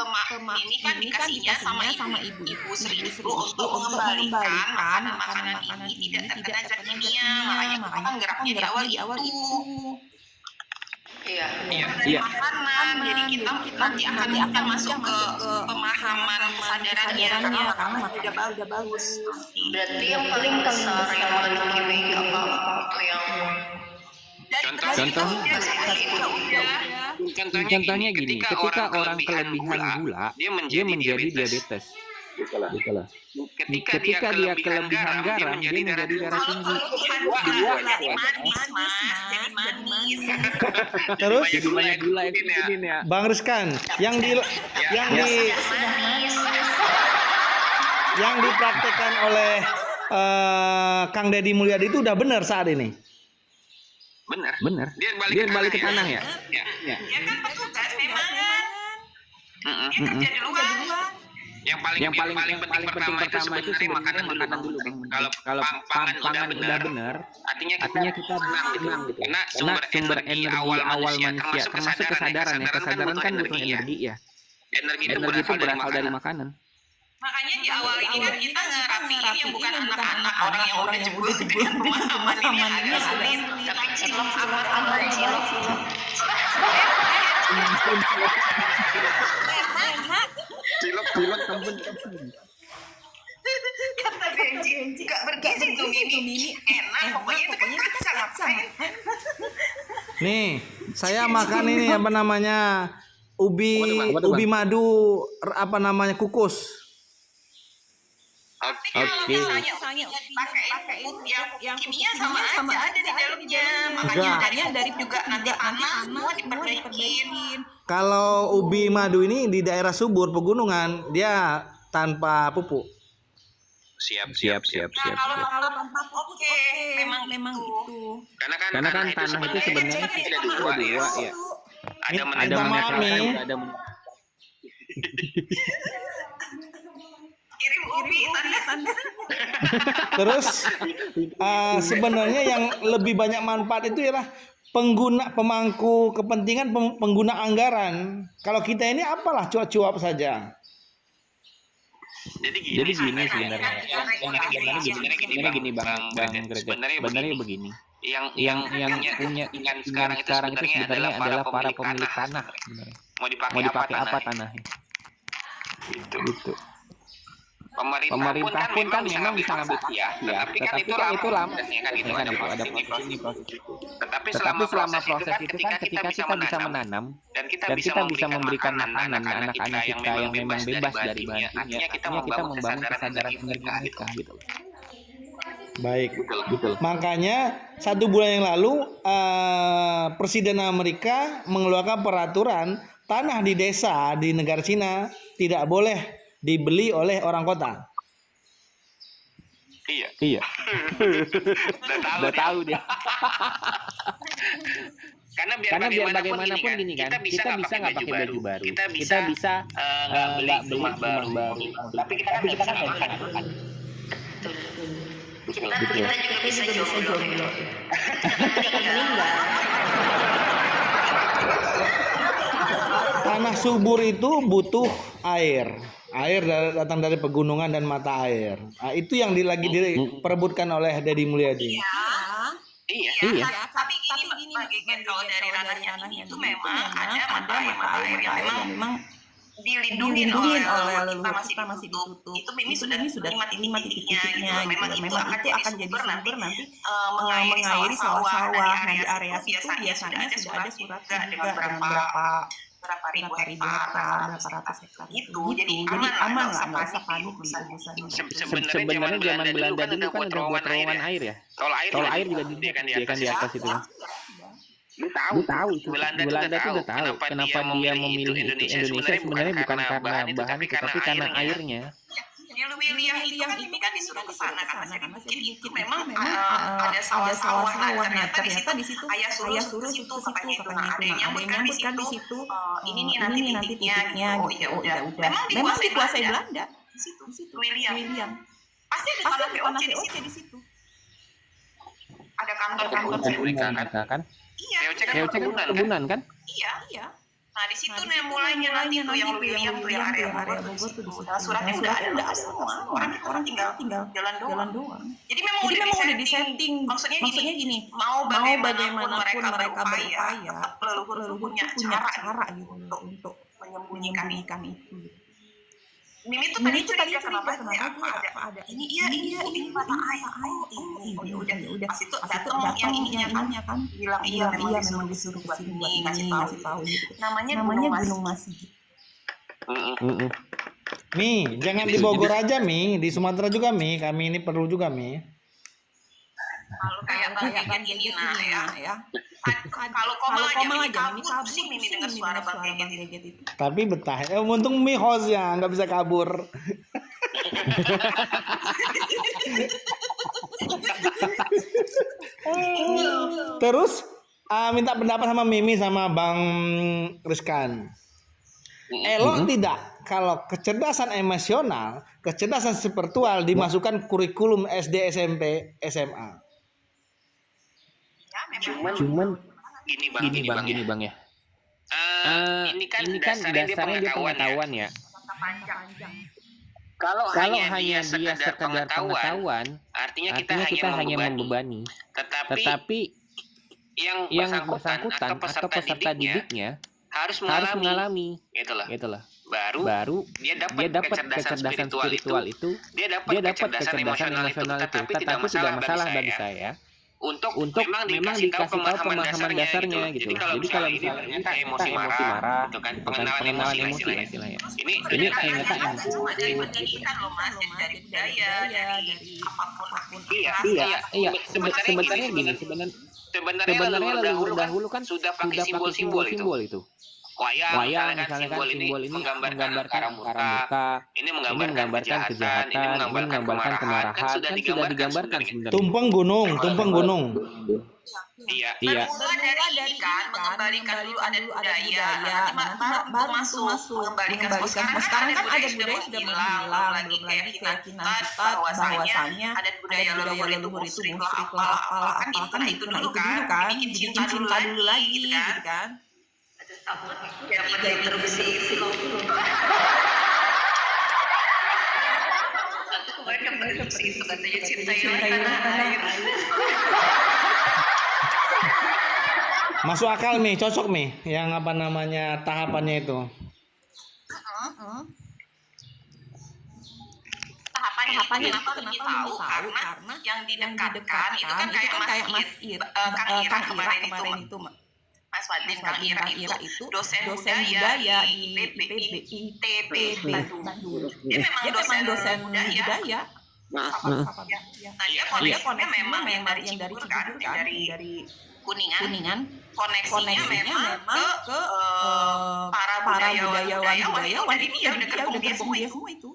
ini kan dikasihnya sama ibu seribu untuk mengembalikan makanan ini tidak terkena zat kimia, makanya kita kan geraknya di awal itu. Iya. Makanan, jadi kita nanti akan masuk ke pemahaman kesadarannya karena udah bagus. Berarti yang paling besar yang paling gimmick apa itu yang Contohnya gini, ketika orang kelebihan gula, dia menjadi diabetes. Gitulah. Ketika dia kelebihan garam, dia menjadi darah tinggi. Manis. Terus Jadi banyak gula itu ya. Bang Rizkan, yang dipraktekkan oleh Kang Deddy Mulyadi itu udah benar saat ini. Bener. Dia balik ke tanah ya. Ya kan petugas memang. Dia kerja di luar. Yang paling penting pertama itu sebenarnya makanan dulu Bang. Kalau pangan udah benar, artinya kita tenang gitu. Karena sumber energi awal manusia termasuk kesadaran ya. Kesadaran kan butuh energi ya. Energi itu berasal dari makanan. Makanya di awal ini kan kita ngerapiin yang bukan anak-anak, orang yang udah jebol dengan pemahaman ini yang agak sulit. Tapi cilok amat cilok. Cilok tempun. Kata Benji, gak bergizi tuh Mimi. Enak, pokoknya itu kan kacang. Nih, saya makan ini apa namanya? Ubi madu apa namanya kukus. Tapi kalau misalnya pakai yang kimia sama aja ada di dalamnya. Makanya dari juga nanti semua diperbaikin. Kalau ubi madu ini di daerah subur pegunungan dia tanpa pupuk. Siap. Kalau tempat oke, memang itu. Karena kan tanah itu sebenarnya tidak dua ya. Ada menit ada Kirim ubi tanda. Terus sebenarnya yang lebih banyak manfaat itu ialah pemangku kepentingan pengguna anggaran. Kalau kita ini apalah cuap-cuap saja. Jadi gini sebenarnya. Sebenarnya gini Bang Greg. Sebenarnya begini. Yang punya ikan sekarang itu sebenarnya adalah para pemilik tanah. Mau dipakai apa tanahnya? Itu. Pemerintah pun kan memang bisa ngambil ya, tapi kan itu lama kan itu ada proses itu. Tetapi selama proses itu kan ketika kita bisa menanam dan kita bisa memberikan makanan anak-anak kita yang memang bebas dari bahan kimia, kita membangun kesadaran energi mereka gitu. Baik, betul. Makanya 1 bulan yang lalu Presiden Amerika mengeluarkan peraturan tanah di desa di negara Cina tidak boleh dibeli oleh orang kota. Iya. Udah tahu dia. Karena biar bagaimanapun gini kan, kita bisa nggak pakai baju baru, kita bisa nggak beli rumah baru, tapi kita kan nggak bisa makan. Kita juga bisa jomblo. Tanah subur itu butuh air. Air datang dari pegunungan dan mata air. Nah, itu yang lagi diperebutkan oleh Deddy Mulyadi. Iya. Tapi gini kalau dari ranahnya itu memang ada mata air yang memang dilindungi oleh leluhur kita masih ditutup. Itu ini sudah mati titiknya. Memang itu akan jadi sumber nanti mengairi sawah. Nah di area itu biasanya sudah ada surat dengan berapa ribu hektar, berapa ratus hektar gitu. Jadi aman lah, nggak usah panik di urusan itu. Sebenarnya zaman Belanda dulu kan udah buat terowongan air ya. Kalau air juga disediakan di atas itu. Lu tahu itu. Belanda itu udah tahu kenapa dia memilih Indonesia sebenarnya bukan karena bahan itu, tapi karena airnya. Di William itu kan disuruh ke sana kan, jadi itu memang ada sawah-sawah. Nah ternyata di situ ayah suruh ke situ katanya itu. Ada yang nyambut kan di situ. Ini nih nanti titiknya. Oh ya udah. Memang dikuasai Belanda di situ. William. Pasti ada tanah VOC di situ. Ada kantor kan? Iya. VOC kebunan kan? Iya. Nah di situ nih mulainya nanti tuh yang William tuh yang area Bogor tuh di situ. Suratnya udah ada semua. Orang tinggal jalan doang. Jadi memang udah disetting. Maksudnya gini, mau bagaimanapun mereka berupaya, leluhur punya cara gitu untuk menyembunyikan ikan itu. Mimi tuh tadi curiga kenapa ada ini mata air. Oh ya udah pas itu datang yang ininya kan bilang iya memang disuruh buat ini ngasih tahu gitu. Namanya Gunung Masih. Mi, jangan di Bogor aja Mi, di Sumatera juga Mi, kami ini perlu juga Mi. Kalau kayak gini ya. Kalau koma aja ini kabur Mimi dengar suara Bang Geget itu. Tapi betah. Untung Mi hostnya nggak bisa kabur. Terus minta pendapat sama Mimi sama Bang Rizkan. Elok tidak kalau kecerdasan emosional, kecerdasan spiritual dimasukkan kurikulum SD, SMP, SMA? Cuman Gini bang ya. ini kan dasarnya dia pengetahuan ya. Kalau hanya dia sekedar pengetahuan, artinya kita hanya membebani. Tetapi yang bersangkutan atau peserta didiknya harus mengalami, itulah. Baru dia dapat kecerdasan spiritual itu, dia dapat kecerdasan emosional itu, tetapi tidak masalah bagi saya untuk memang dikasih tahu pemahaman dasarnya gitu. Jadi kalau misalnya kita emosi marah, gitu kan, pengenalan emosi lah istilahnya. Ini ternyata emosi. Kan loh Mas, dari budaya, dari apapun. Iya. Sebenarnya gini, sebenarnya leluhur dahulu kan sudah pakai simbol-simbol itu. Wayang misalnya kan simbol ini menggambarkan karamurka, ini menggambarkan kejahatan, ini menggambarkan kemarahan, kan sudah digambarkan sebenarnya. Tumpeng gunung. Iya. Bermula dari kan mengembalikan dulu adat budaya, nanti baru masuk mengembalikan. Sekarang kan ada budaya sudah menghilang, belum lagi keyakinan kita bahwasanya adat budaya leluhur itu musrik lah apalah kan itu dulu kan bikin cinta dulu lagi gitu kan. Jadi terusi film. Kemarin itu katanya cinta yang tanah air. Masuk akal Mi, cocok Mi, yang apa namanya tahapannya itu. Tahapannya kenapa tahu karena yang didekatkan itu kan kayak Mas Kang Ira kemarin itu Mas Wadin Kang Ira itu dosen budaya di ITB Bandung. Dia memang dosen budaya. Dia koneknya memang yang dari Cibubur kan, dari Kuningan. Koneksinya memang ke para budayawan ini ya udah ketemu dia semua itu.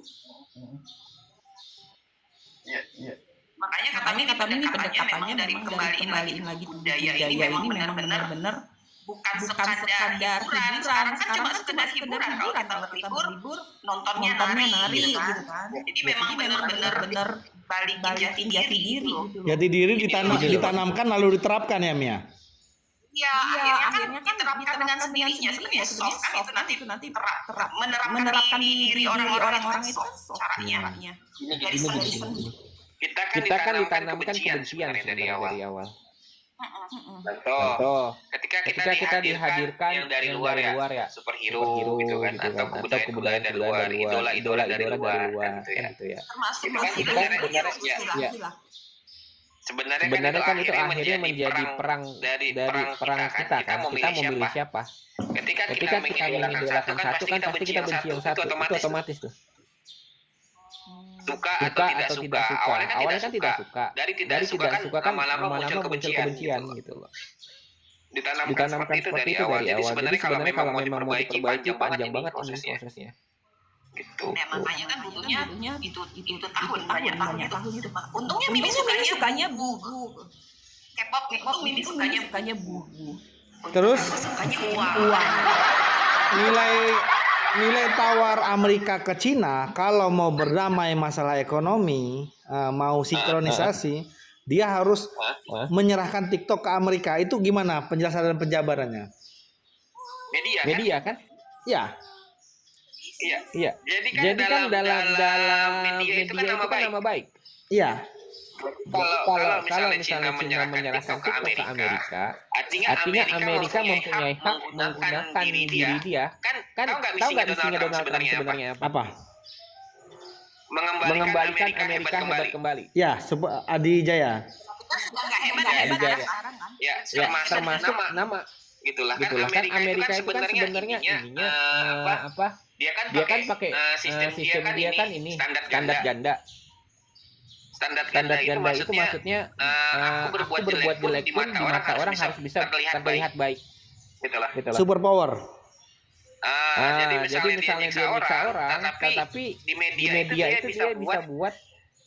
Iya. Makanya kata ini pendekatannya dari kembaliin lagi budaya ini memang benar-benar bukan sekadar hiburan. Sekarang kan cuma sekedar hiburan. Kalau kita berlibur nontonnya nari gitu kan. Jadi memang benar-benar balikin jati diri. Jati diri ditanamkan lalu diterapkan ya Mia. Iya, akhirnya kan diterapkan dengan sendirinya. Sebenarnya soft kan itu nanti menerapkan diri orang-orang itu kan soft caranya. Dari seni. Kita kan ditanamkan kebencian dari awal. Contoh, ketika kita dihadirkan yang dari luar ya, superhero gitu kan, atau kebudayaan dari luar, idola dari luar gitu ya. Termasuk sebenarnya kan itu akhirnya menjadi perang dari perang kita kan. Kita mau milih siapa? Ketika kita mengidolakan satu kan pasti kita benci yang satu, itu otomatis tuh. Suka atau tidak suka. Awalnya kan tidak suka. Dari tidak suka kan lama-lama muncul kebencian gitu loh. Ditanamkan seperti itu dari awal. Jadi sebenarnya kalau memang mau diperbaiki panjang banget prosesnya. Gitu. Makanya kan butuhnya itu tahun banyak tahun itu. Untungnya Mimi sukanya buku. K-pop Mimi sukanya buku. Terus Sukanya uang. Nilai tawar Amerika ke Cina kalau mau berdamai masalah ekonomi, mau sinkronisasi, dia harus menyerahkan TikTok ke Amerika. Itu gimana penjelasan dan penjabarannya? Media kan? Ya. Iya. Jadi kan dalam media itu kan nama baik. Iya. Kalau misalnya China menyerahkan TikTok ke Amerika, artinya Amerika mempunyai hak menggunakan diri dia. Kan tahu nggak misinya Donald Trump sebenarnya apa? Mengembalikan Amerika hebat kembali. Ya, Adi Jaya. Adi Jaya. Ya, termasuk nama. Gitulah kan Amerika itu kan sebenarnya ininya apa? Dia kan pakai sistem dia kan ini standar ganda. Standar ganda itu maksudnya aku berbuat jelek pun di mata orang harus bisa terlihat baik. Gitulah. Super power. Jadi misalnya dia nyiksa orang, tetapi di media itu dia bisa buat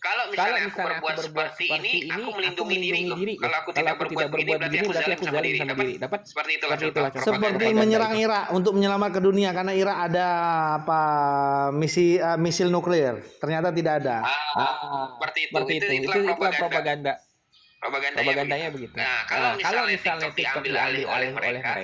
Kalau misalnya aku berbuat seperti ini, aku melindungi diri. Kalau aku tidak berbuat begini, berarti aku zalim sama diri. Dapat seperti itulah contoh. Seperti menyerang Irak untuk menyelamatkan dunia karena Irak ada apa misil nuklir. Ternyata tidak ada. Seperti itu. Itulah propaganda. Propagandanya begitu. Nah, kalau misalnya TikTok diambil oleh mereka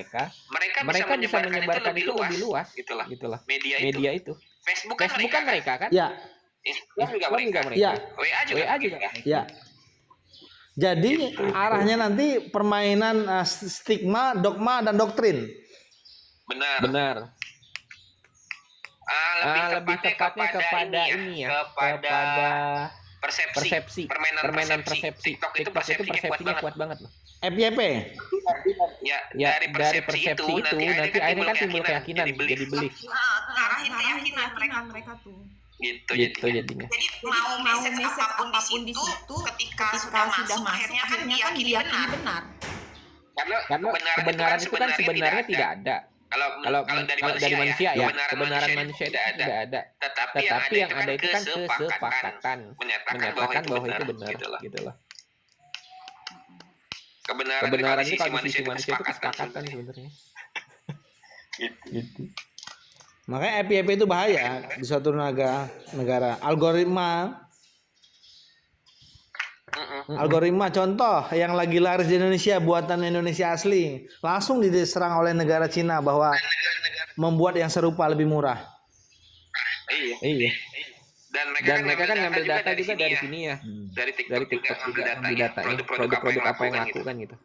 bisa menyebarkan itu lebih luas, gitulah. Media itu. Facebook kan mereka kan? Ya. Instagram juga mereka. Ya. WA juga. Ya. Jadi arahnya nanti permainan stigma, dogma dan doktrin. Benar. Lebih tepatnya kepada ini ya, kepada persepsi, permainan persepsi. TikTok itu persepsinya kuat banget loh. FYP. Ya, dari persepsi itu nanti akhirnya kan timbul keyakinan, jadi belief. Ngarahin keyakinan mereka tuh. Gitu jadinya. Jadi mau message apapun di situ ketika sudah masuk akhirnya kan diyakini benar. Karena kebenaran itu kan sebenarnya tidak ada. Kalau dari manusia ya, kebenaran manusia itu tidak ada. Tetapi yang ada itu kan kesepakatan menyatakan bahwa itu benar, gitulah. Kebenaran itu kalau di sisi manusia itu kesepakatan sebenarnya. Gitu. Makanya FYP itu bahaya di suatu negara. Algoritma contoh yang lagi laris di Indonesia, buatan Indonesia asli, langsung diserang oleh negara Cina bahwa membuat yang serupa lebih murah. Iya. Dan mereka kan ngambil data juga dari sini ya. Dari TikTok juga ngambil data produk-produk apa yang laku kan gitu.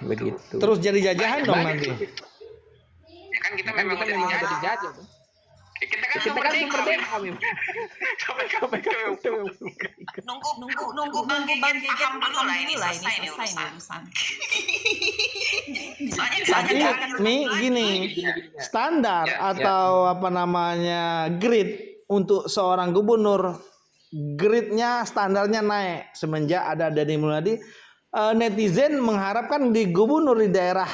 Begitu. Terus jadi jajahan dong nanti. Ya kan kita memang udah dijajah. Kita kan merdeka. Nunggu Bang Jejen paham dulu lah ini selesai urusan. Tapi gini, standar atau apa namanya grid untuk seorang gubernur, gridnya standarnya naik semenjak ada Deddy Mulyadi. Netizen mengharapkan di gubernur di daerah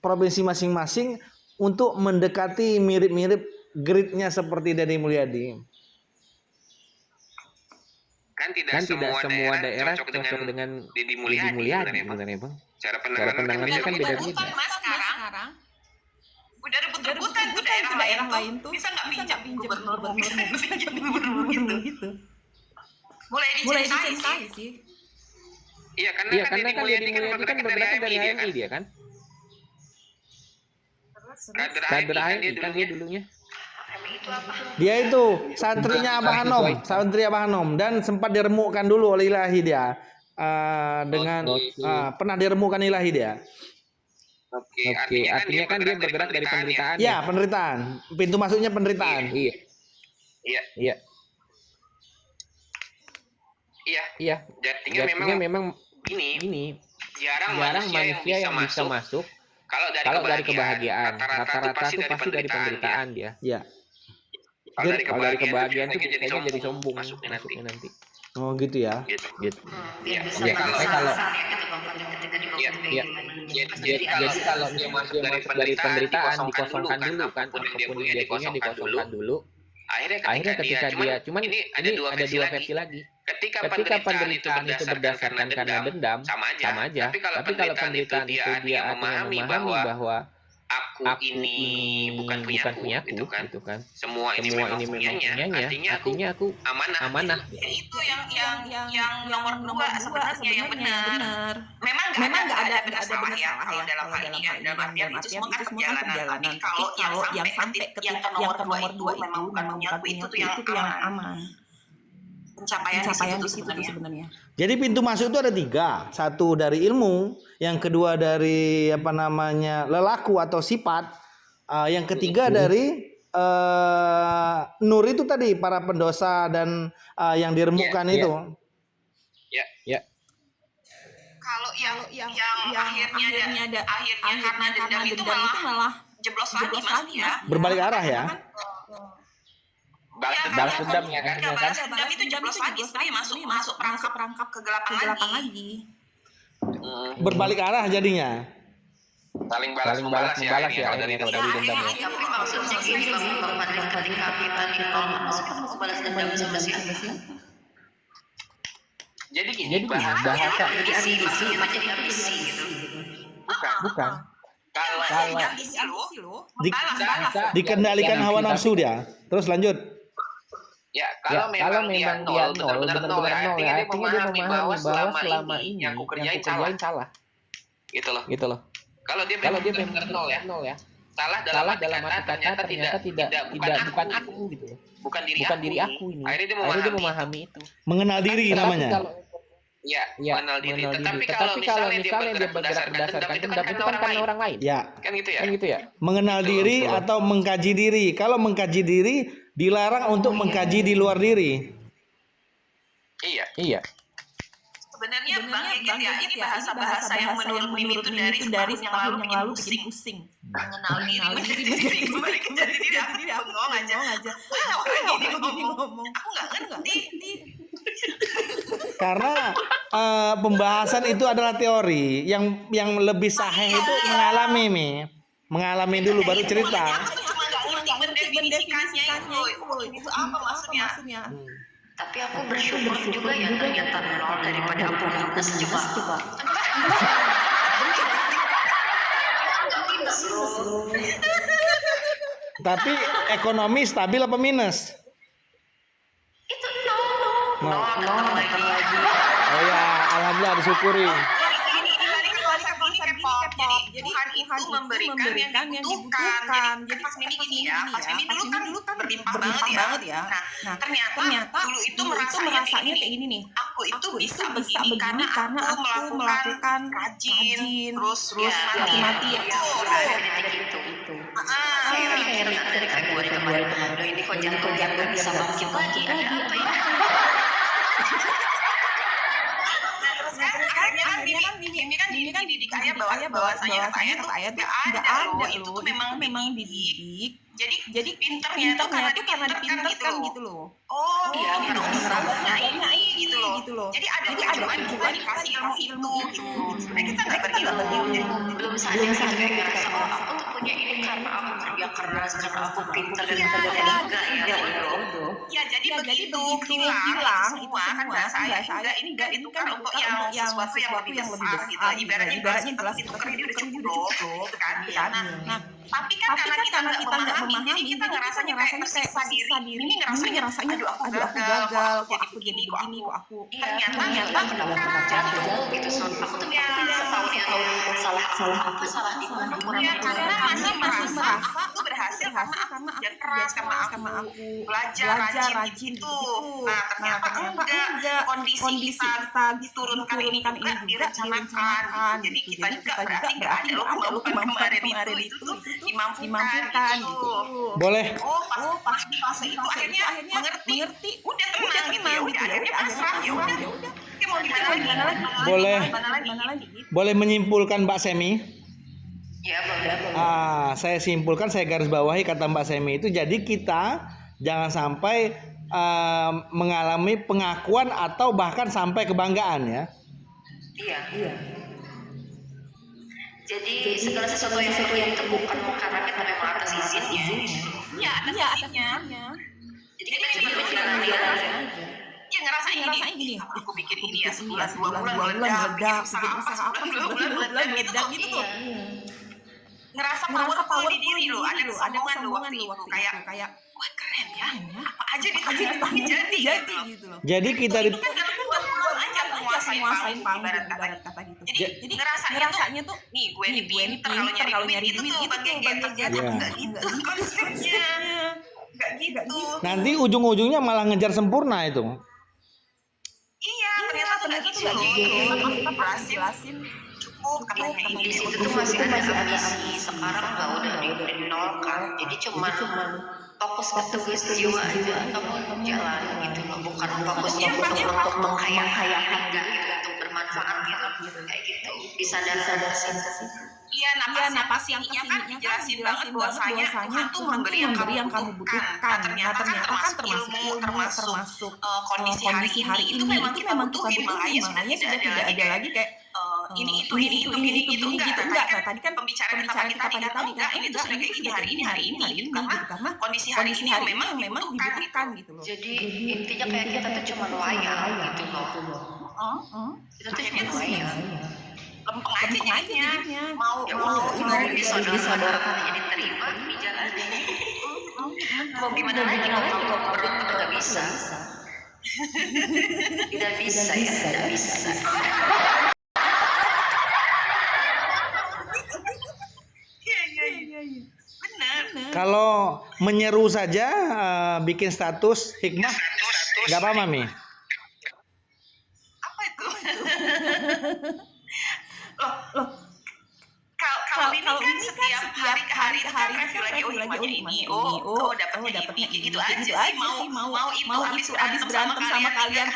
provinsi masing-masing untuk mendekati mirip-mirip gridnya seperti Deddy Mulyadi. Kan tidak semua daerah cocok dengan Deddy Mulyadi sebenarnya Bang. Cara penanganannya kan beda-beda. Sekarang udah rebut-rebutan tuh daerah lain tuh bisa nggak pinjam gubernur gitu. Mulai diceritain sih. Iya karena kan Deddy Mulyadi kan bergerak dari HMI dia kan. Kader HMI kan dia dulunya. Dia itu santrinya Abah Hanom dan sempat diremukkan dulu oleh Ilahi dia. Pernah diremukkan Ilahi dia. Oke, artinya kan dia bergerak dari penderitaan. Ya, penderitaan. Pintu masuknya penderitaan. Iya. Jadinya memang ini jarang manusia yang bisa masuk. Kalau dari kebahagiaan, rata-rata itu pasti dari penderitaan dia. Iya. Kalau dari kebahagiaan itu kayaknya jadi sombong masuknya nanti. Oh gitu ya. Gitu. Kalau kalau dia masuk dari penderitaan dikosongkan dulu kan, apapun dia punya dikosongkan dulu. Akhirnya ketika dia cuman ini ada dua versi lagi. Ketika penderitaan itu berdasarkan karena dendam sama aja. Tapi kalau penderitaan itu dia memahami bahwa aku ini bukan punyaku gitu kan. Semua ini memang punyanya. Artinya aku amanah. Itu yang nomor 2 sebenarnya yang benar. Memang nggak ada benar salah ya kalau dalam hal ini ya. Dalam artian itu semua kan perjalanan. Tapi kalau yang sampai ke yang nomor 2 memang bukan punyaku itu tuh yang aman. Pencapaian di situ sebenarnya. Jadi pintu masuk itu ada 3. Satu dari ilmu, yang kedua dari apa namanya lelaku atau sifat, yang ketiga dari nur itu tadi para pendosa dan yang diremukkan itu. Ya. Kalau yang akhirnya karena dendam itu malah jeblos lagi ya. Berbalik arah ya. Balas dendam ya kan? Balas dendam itu jeblos lagi sebenarnya masuk perangkap kegelapan lagi. Berbalik arah jadinya. saling balas membalas ya kalau dari dendam. Tapi maksudnya gini Bang Fadli, ketika kita ditolak maksudnya mau balas dendam sama siapa? Jadi gini, bahasa Jadi maksudnya jadi ambisi gitu. Bukan. kalau Ambisi lo. Di- Balas. Dikendalikan hawa nafsu dia. Terus lanjut. ya kalau memang dia nol, benar-benar nol ya, artinya dia memahami bahwa selama ini yang aku kerjain salah. Gitu loh. Kalau dia benar-benar nol ya. Salah dalam arti kata ternyata tidak bukan aku gitu loh. Bukan diri aku ini. Akhirnya dia memahami itu. Mengenal diri namanya. Ya, mengenal diri. Tetapi kalau misalnya dia bergerak berdasarkan dendam itu kan karena orang lain. Ya. Kan gitu ya. Mengenal diri atau mengkaji diri. Kalau mengkaji diri dilarang untuk mengkaji di luar diri. Iya. Sebenarnya Bang Egit ya, ini bahasa-bahasa yang menurut Mim itu dari setahun yang lalu bikin pusing. Mengenal diri menjadi diri aku ngomong aja. Gini ngomong. Aku nggak ngerti. Karena pembahasan itu adalah teori. Yang lebih sahih itu mengalami dulu baru cerita. Aku cuma nggak ngerti mendefinisikannya itu apa maksudnya. Tapi aku bersyukur juga ya ternyata nol daripada aku minus coba. Tapi ekonomi stabil apa minus? Itu nol lagi. Oh ya, alhamdulillah disyukuri. Ini konsep K-pop. Jadi Tuhan itu memberikan yang dibutuhkan. Jadi pas Mimi gini ya, pas Mimi dulu kan berlimpah banget ya. Nah, ternyata dulu itu merasanya kayak gini nih. Aku itu bisa begini karena aku melakukan rajin, terus mati-mati ya. Gitu. Kayak dari kemarin. Ini kok jatuh bisa bangkit lagi. Ada apa ya? Akhirnya kan Mimi kan dididik ayah bahwasanya kata ayah tuh nggak ada itu tuh memang dididik. Jadi pinternya tuh karena dipinterkan gitu loh. Oh iya, caranya ini gitu loh. Jadi ada juga dikasih ilmu itu. Sebenarnya kita nggak berilmu. Belum sadar kayak ngerasa aku tuh punya ini karena aku kerja keras, karena aku pintar dan enggak ya bodoh. Ya jadi begitu hilang itu semua kan bahasa ayah ini itu kan untuk yang sesuatu yang lebih besar gitu. Ibaratnya jelas itu kerja udah cukup gitu kan. Nah tapi kan karena kita nggak memahami jadi kita ngerasanya kayak tersisa diri. Ini ngerasanya aduh aku gagal, kok aku jadi begini, kok aku ternyata jatuh gitu. Aku tuh tahu salah di mana karena masih merasa aku berhasil karena aku kerja keras, karena aku belajar rajin gitu. Nah ternyata enggak, kondisi kita diturunkan ini juga direncanakan. Jadi kita juga berarti nggak ada loh kemarin itu tuh dimampukan gitu. Boleh. Pas di fase itu akhirnya mengerti. Udah tenang gitu ya. Udah akhirnya pasrah ya udah. Mau gimana lagi? Boleh menyimpulkan Mbak Semi? Ya boleh. Saya simpulkan, saya garis bawahi kata Mbak Semi itu. Jadi kita jangan sampai mengalami pengakuan atau bahkan sampai kebanggaan ya. Iya. Jadi segala sesuatu yang itu bukan karena kita memang atas izinnya. Iya, atas izinnya. Jadi kita berjalan aja. Ya ngerasain gini. Aku bikin ini ya sebulan, 2 bulan meledak, bikin usaha apa 2 bulan meledak gitu tuh. Ngerasa powerful di diri lo, ada kesombongan lo waktu kayak wah keren ya, apa aja jadi gitu loh. Jadi kita itu kan dalam 2 bulan aja menguasain panggung ibarat kata gitu. Jadi ngerasanya tuh nih gue nih pinter kalau nyari duit itu tuh bagian terjadi enggak gitu konsepnya. Enggak gitu. Nanti ujung-ujungnya malah ngejar sempurna itu. Iya, ternyata gitu loh. Kita jelasin cukup katanya di situ tuh masih ada ambisi. Sekarang nggak udah dari nol kan. Jadi cuma fokus ke tugas jiwa aja, kamu jalan gitu loh. Bukan fokusnya untuk mengkaya-kayakan enggak gitu, untuk bermanfaat gitu kayak gitu. Disadar-sadar sih. Iya, napas yang kesininya kan dijelasin banget bahwasanya Tuhan tuh memberi yang kamu butuhkan. Ternyata kan termasuk ilmu, termasuk kondisi hari ini itu memang kita butuhin. Makanya sudah tidak ada lagi kayak ini itu gitu enggak. Nah, tadi kan pembicaraan kita pagi tadi enggak, ini tuh sudah kayak gini hari ini gitu, karena kondisi hari ini yang memang dibutuhkan gitu loh. Jadi intinya kayak kita tuh cuma wayang gitu loh. Kita tuh cuma wayang. Lempeng aja jadinya. Mau disodorkan aja diterima, dijalanin. Mau gimana lagi kalau perut nggak bisa. Tidak bisa. Benar. Kalau menyeru saja bikin status hikmah nggak apa Mami? Apa itu? Loh. Kalau ini kan setiap hari kita review lagi nikmatnya ini. Dapatnya ini gitu aja sih. Mau itu habis berantem sama kalian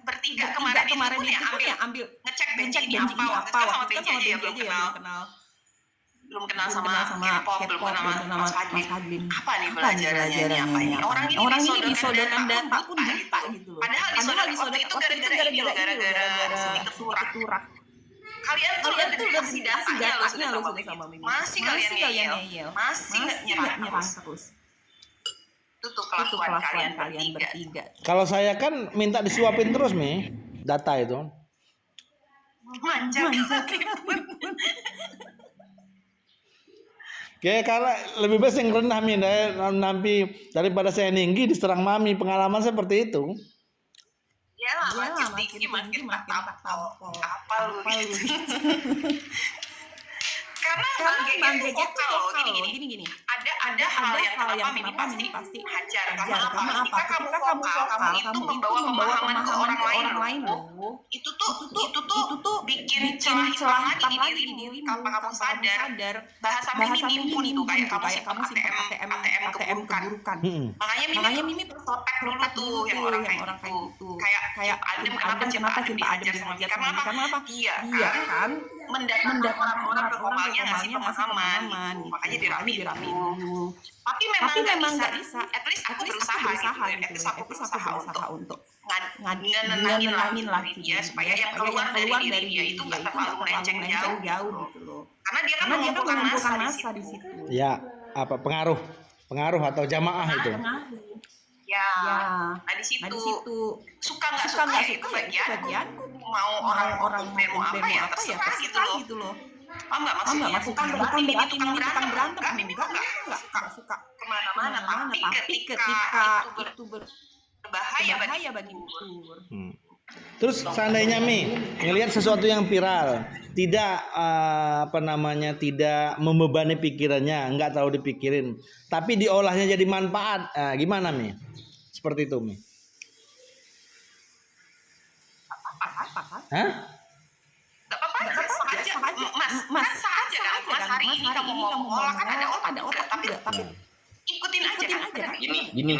bertiga kemarin itu ya ambil ngecek benci ini apa waktu itu sama benci aja ya belum kenal sama K-pop, belum kenal sama Mas Fadlin. Apa nih pelajarannya ini? Orang ini disodorkan data pun lupa gitu loh. Padahal disodorkan itu gara-gara seni keturah. Kalian tuh udah dikasih datanya loh sama Mimi. Masih kalian ngeyel. Masih nyerang terus. Itu tuh kelakuan kalian bertiga. Kalau saya kan minta disuapin terus Mi data itu. Manja. Oke, karena lebih baik yang rendah Mi nanti daripada saya tinggi diserang Mami, pengalaman seperti itu. Ya lah, makin tinggi makin tampol. Apa lu gitu. Karena Bang Gege tuh gini. Ada hal yang kenapa Mimi pasti hajar. Karena ketika kamu vokal, kamu itu membawa pemahaman ke orang lain loh. Itu tuh bikin celah lagi di dirimu. Kamu sadar bahasa Mimi pun itu kayak kamu ATM keburukan. Makanya Mimi protek dulu tuh yang orang kayak gitu. Kayak Adem, kenapa cinta Adem dihajar sama Mimi? Karena apa? Iya kan mendatangkan orang ke Komalnya ngasih pemahaman. Makanya dirapiin dulu. Tapi memang nggak bisa. At least aku berusaha gitu. Aku berusaha untuk ngenenangin lagi dia supaya yang keluar dari dia itu nggak terlalu melenceng jauh gitu loh. Karena dia kan mengumpulkan massa di situ. Ya, apa pengaruh atau jamaah itu? Ya, nah di situ suka nggak suka itu bagianku. Mau orang mau apa ya terserah gitu loh. Paham nggak maksudnya? Bukan berarti Mimi tukang berantem. Mimi nggak suka kemana-mana. Tapi ketika itu berbahaya bagi Pur. Terus seandainya Mi ngelihat sesuatu yang viral, tidak tidak membebani pikirannya, nggak terlalu dipikirin, tapi diolahnya jadi manfaat, gimana Mi? Seperti itu Mi. Hah? Gak apa-apa, Mas aja kan. Mas hari ini kamu mau ngolah kan ada otak tapi ikutin aja kan. Gini.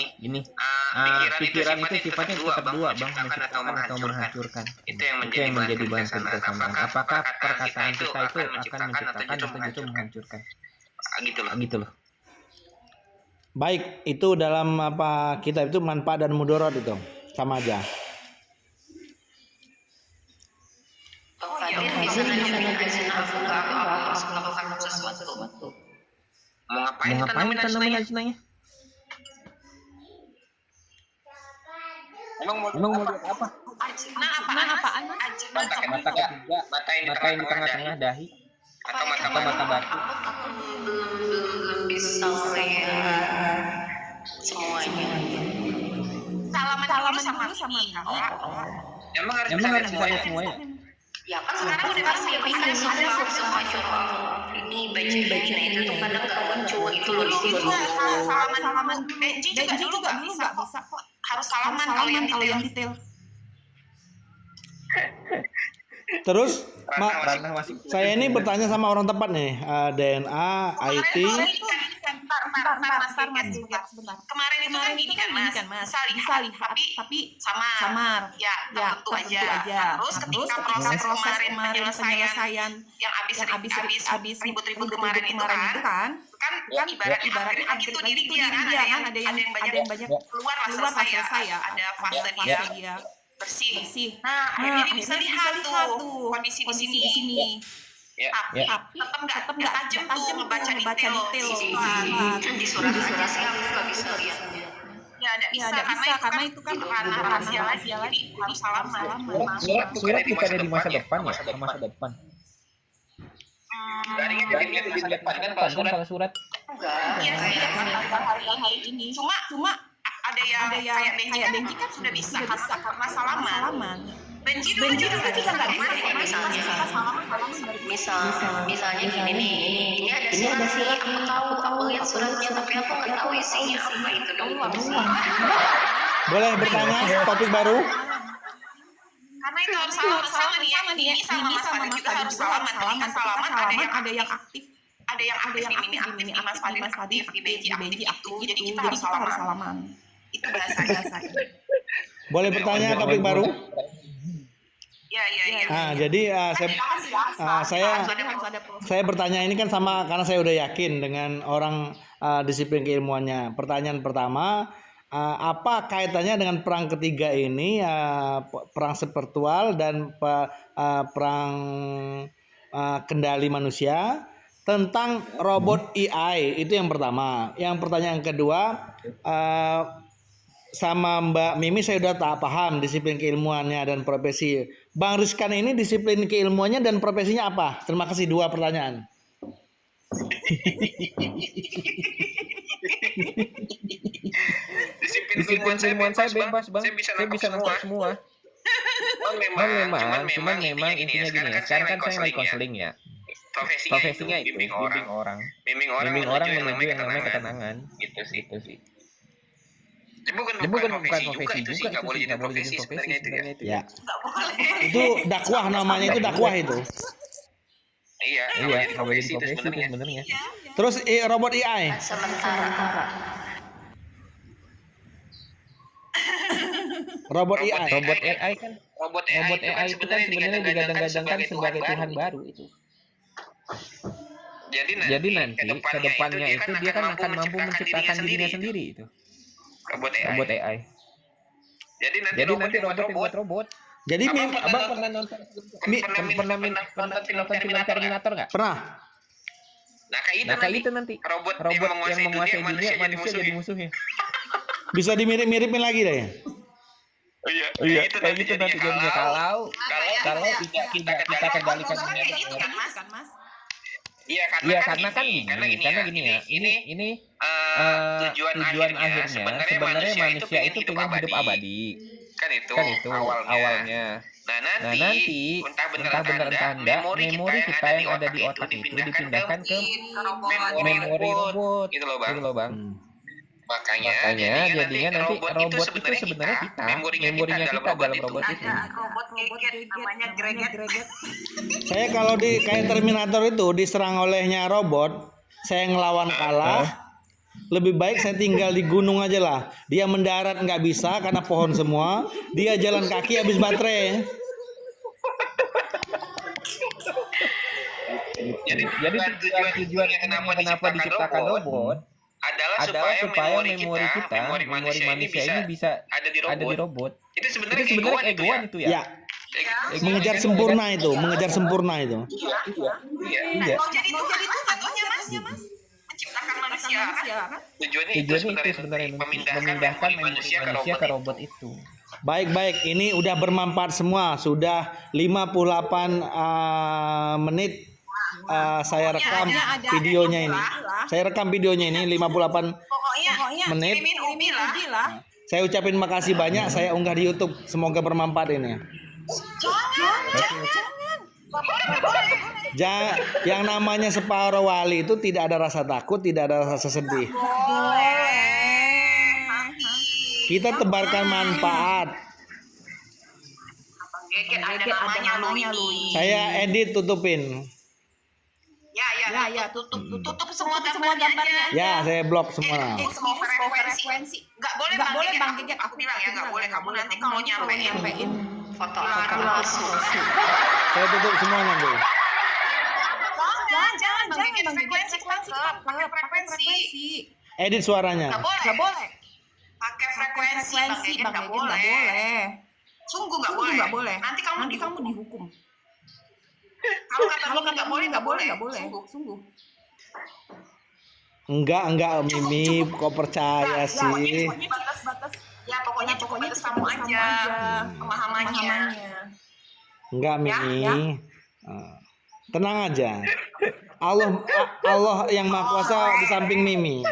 Pikiran itu sifatnya kedua, Bang, menciptakan atau menghancurkan. Itu yang menjadi bahan kebersamaan. Apakah perkataan kita itu akan menciptakan atau justru menghancurkan? Gitu loh. Baik, itu dalam kita itu manfaat dan mudarat itu sama aja. Mau ngapain tanamin aja? Emang mau lihat apa? Apaan Mas? Mata ketiga, mata yang di tengah-tengah dahi, atau mata batu. Belum bisa melihat semuanya. Salaman dulu sama Mika. Emang harus bisa lihat semuanya? Ya kan sekarang udah bisa sama ini baju-bajunya itu tuh kadang nggak muncul itu loh di situ. Salaman Benji juga nggak bisa kok. Harus salaman kalau yang detail. Terus saya ini bertanya sama orang tepat nih, DNA, IT. Bentar, sebentar. Kemarin itu kan gini kan Mas, bisa lihat tapi samar. Ya, tentu aja. Terus ketika proses kemarin penyelesaian yang habis ribut-ribut kemarin itu kan ibaratnya lagi tuh diri dia kan ada yang banyak keluar lah selesai ya. Ada fase dia bersih. Nah, Akhirnya akhirnya dia bisa lihat tuh kondisi di sini. Ya. Tapi Ya. tetap nggak tajam tuh ngebaca detail di surat sih aku nggak bisa lihat. Ya, nggak bisa karena itu kan ranah rahasia lagi. Jadi harus salaman. Surat bukannya di masa depan ya? Ke masa depan. Garingnya di masa depan kan kalau surat. Iya sih, hari ini. Cuma ada yang kayak Benji kan sudah bisa karena salaman. Benji dulu juga nggak bisa. Misalnya gini nih, ini ada surat, aku lihat suratnya tapi aku nggak tahu isinya apa itu dong. Boleh bertanya topik baru? Karena itu harus sama nih ya. Ini sama Mas Fadil juga harus salaman. Ketika salaman ada yang aktif. Ada yang aktif di Mas Fadil aktif, di Benji aktif itu. Jadi kita harus salaman. Itu bahasa. Boleh bertanya topik baru? Ya. Jadi saya bertanya ini kan sama karena saya udah yakin dengan orang disiplin keilmuannya. Pertanyaan pertama, apa kaitannya dengan perang ketiga ini, perang spiritual dan perang kendali manusia tentang robot AI? Itu yang pertama. Yang pertanyaan kedua, sama Mbak Mimi saya udah tak paham disiplin keilmuannya dan profesi. Bang Rizkan ini disiplin keilmuannya dan profesinya apa? Terima kasih, 2 pertanyaan. Disiplin keilmuan saya bebas, Bang. Saya bisa nangkap semua. Cuman memang intinya gini ya. Sekarang kan saya lagi konseling ya. Profesinya itu bimbing orang. Bimbing orang menuju yang namanya ketenangan. Gitu sih. Bukan profesi juga, nggak boleh jadi profesi sebenarnya itu ya. Itu dakwah namanya, itu dakwah itu. Iya, nggak boleh jadi profesi itu sebenarnya. Terus robot AI. Sementara. Robot AI. Robot AI itu kan sebenarnya digadang-gadangkan sebagai Tuhan baru itu. Jadi nanti ke depannya itu dia kan akan mampu menciptakan dirinya sendiri itu. Robot AI. Jadi nanti robot buat robot. Jadi Abang pernah nonton film Terminator nggak? Pernah. Nah kayak itu nanti robot yang menguasai dunia, manusia jadi musuhnya. Bisa dimirip-miripin lagi deh. Iya, kayak gitu nanti jadinya kalau tidak kita kendalikan dunia. Iya, karena gini ya. Ini tujuan akhirnya sebenarnya manusia itu pengen hidup abadi. Kan itu awalnya. Nah nanti entah benar entah enggak, memori kita yang ada di otak itu dipindahkan ke memori robot. Gitu loh, Bang. Makanya jadinya nanti robot itu sebenarnya kita, memorinya kita dalam robot itu. Robot geget namanya greget. Saya kalau di kayak Terminator itu diserang olehnya robot, saya ngelawan kalah. Lebih baik saya tinggal di gunung aja lah. Dia mendarat nggak bisa karena pohon semua. Dia jalan kaki habis baterai. Jadi tujuan kenapa diciptakan robot adalah supaya memori manusia ini bisa ada di robot. Itu sebenarnya egoan itu ya. Ya. Mengejar sempurna itu. Iya. Mau jadi itu contohnya Mas. Menciptakan manusia kan? Tujuannya itu sebenarnya memindahkan manusia ke robot itu. Baik. Ini udah bermanfaat semua. Sudah 58 menit. Saya rekam videonya ini. 58 menit. Kirimin Ubi lah. Saya ucapin makasih banyak. Saya unggah di YouTube. Semoga bermanfaat ini. Jangan. Yang namanya separuh wali itu tidak ada rasa takut, tidak ada rasa sedih. Kita tebarkan manfaat. Geget ada namanya lu. Saya edit tutupin. Ya, tutup semua gambarnya. Ya, saya blok semua. Semua frekuensi. Enggak boleh Bang Geget. Aku bilang ya enggak boleh. Kamu nanti kalau nyampein Foto langsung. Saya tutup semua nanti. Jangan Bang Geget pakai frekuensi. Edit suaranya. Enggak boleh. Pakai frekuensi Bang Geget enggak boleh. Sungguh nggak boleh. Nanti kamu dihukum. Kalau kata Mimi nggak boleh. Sungguh. Enggak Mimi, kok percaya sih? Pokoknya batas. Ya pokoknya batas kamu aja pemahamannya. Enggak Mimi. Tenang aja. Allah yang Maha Kuasa di samping Mimi.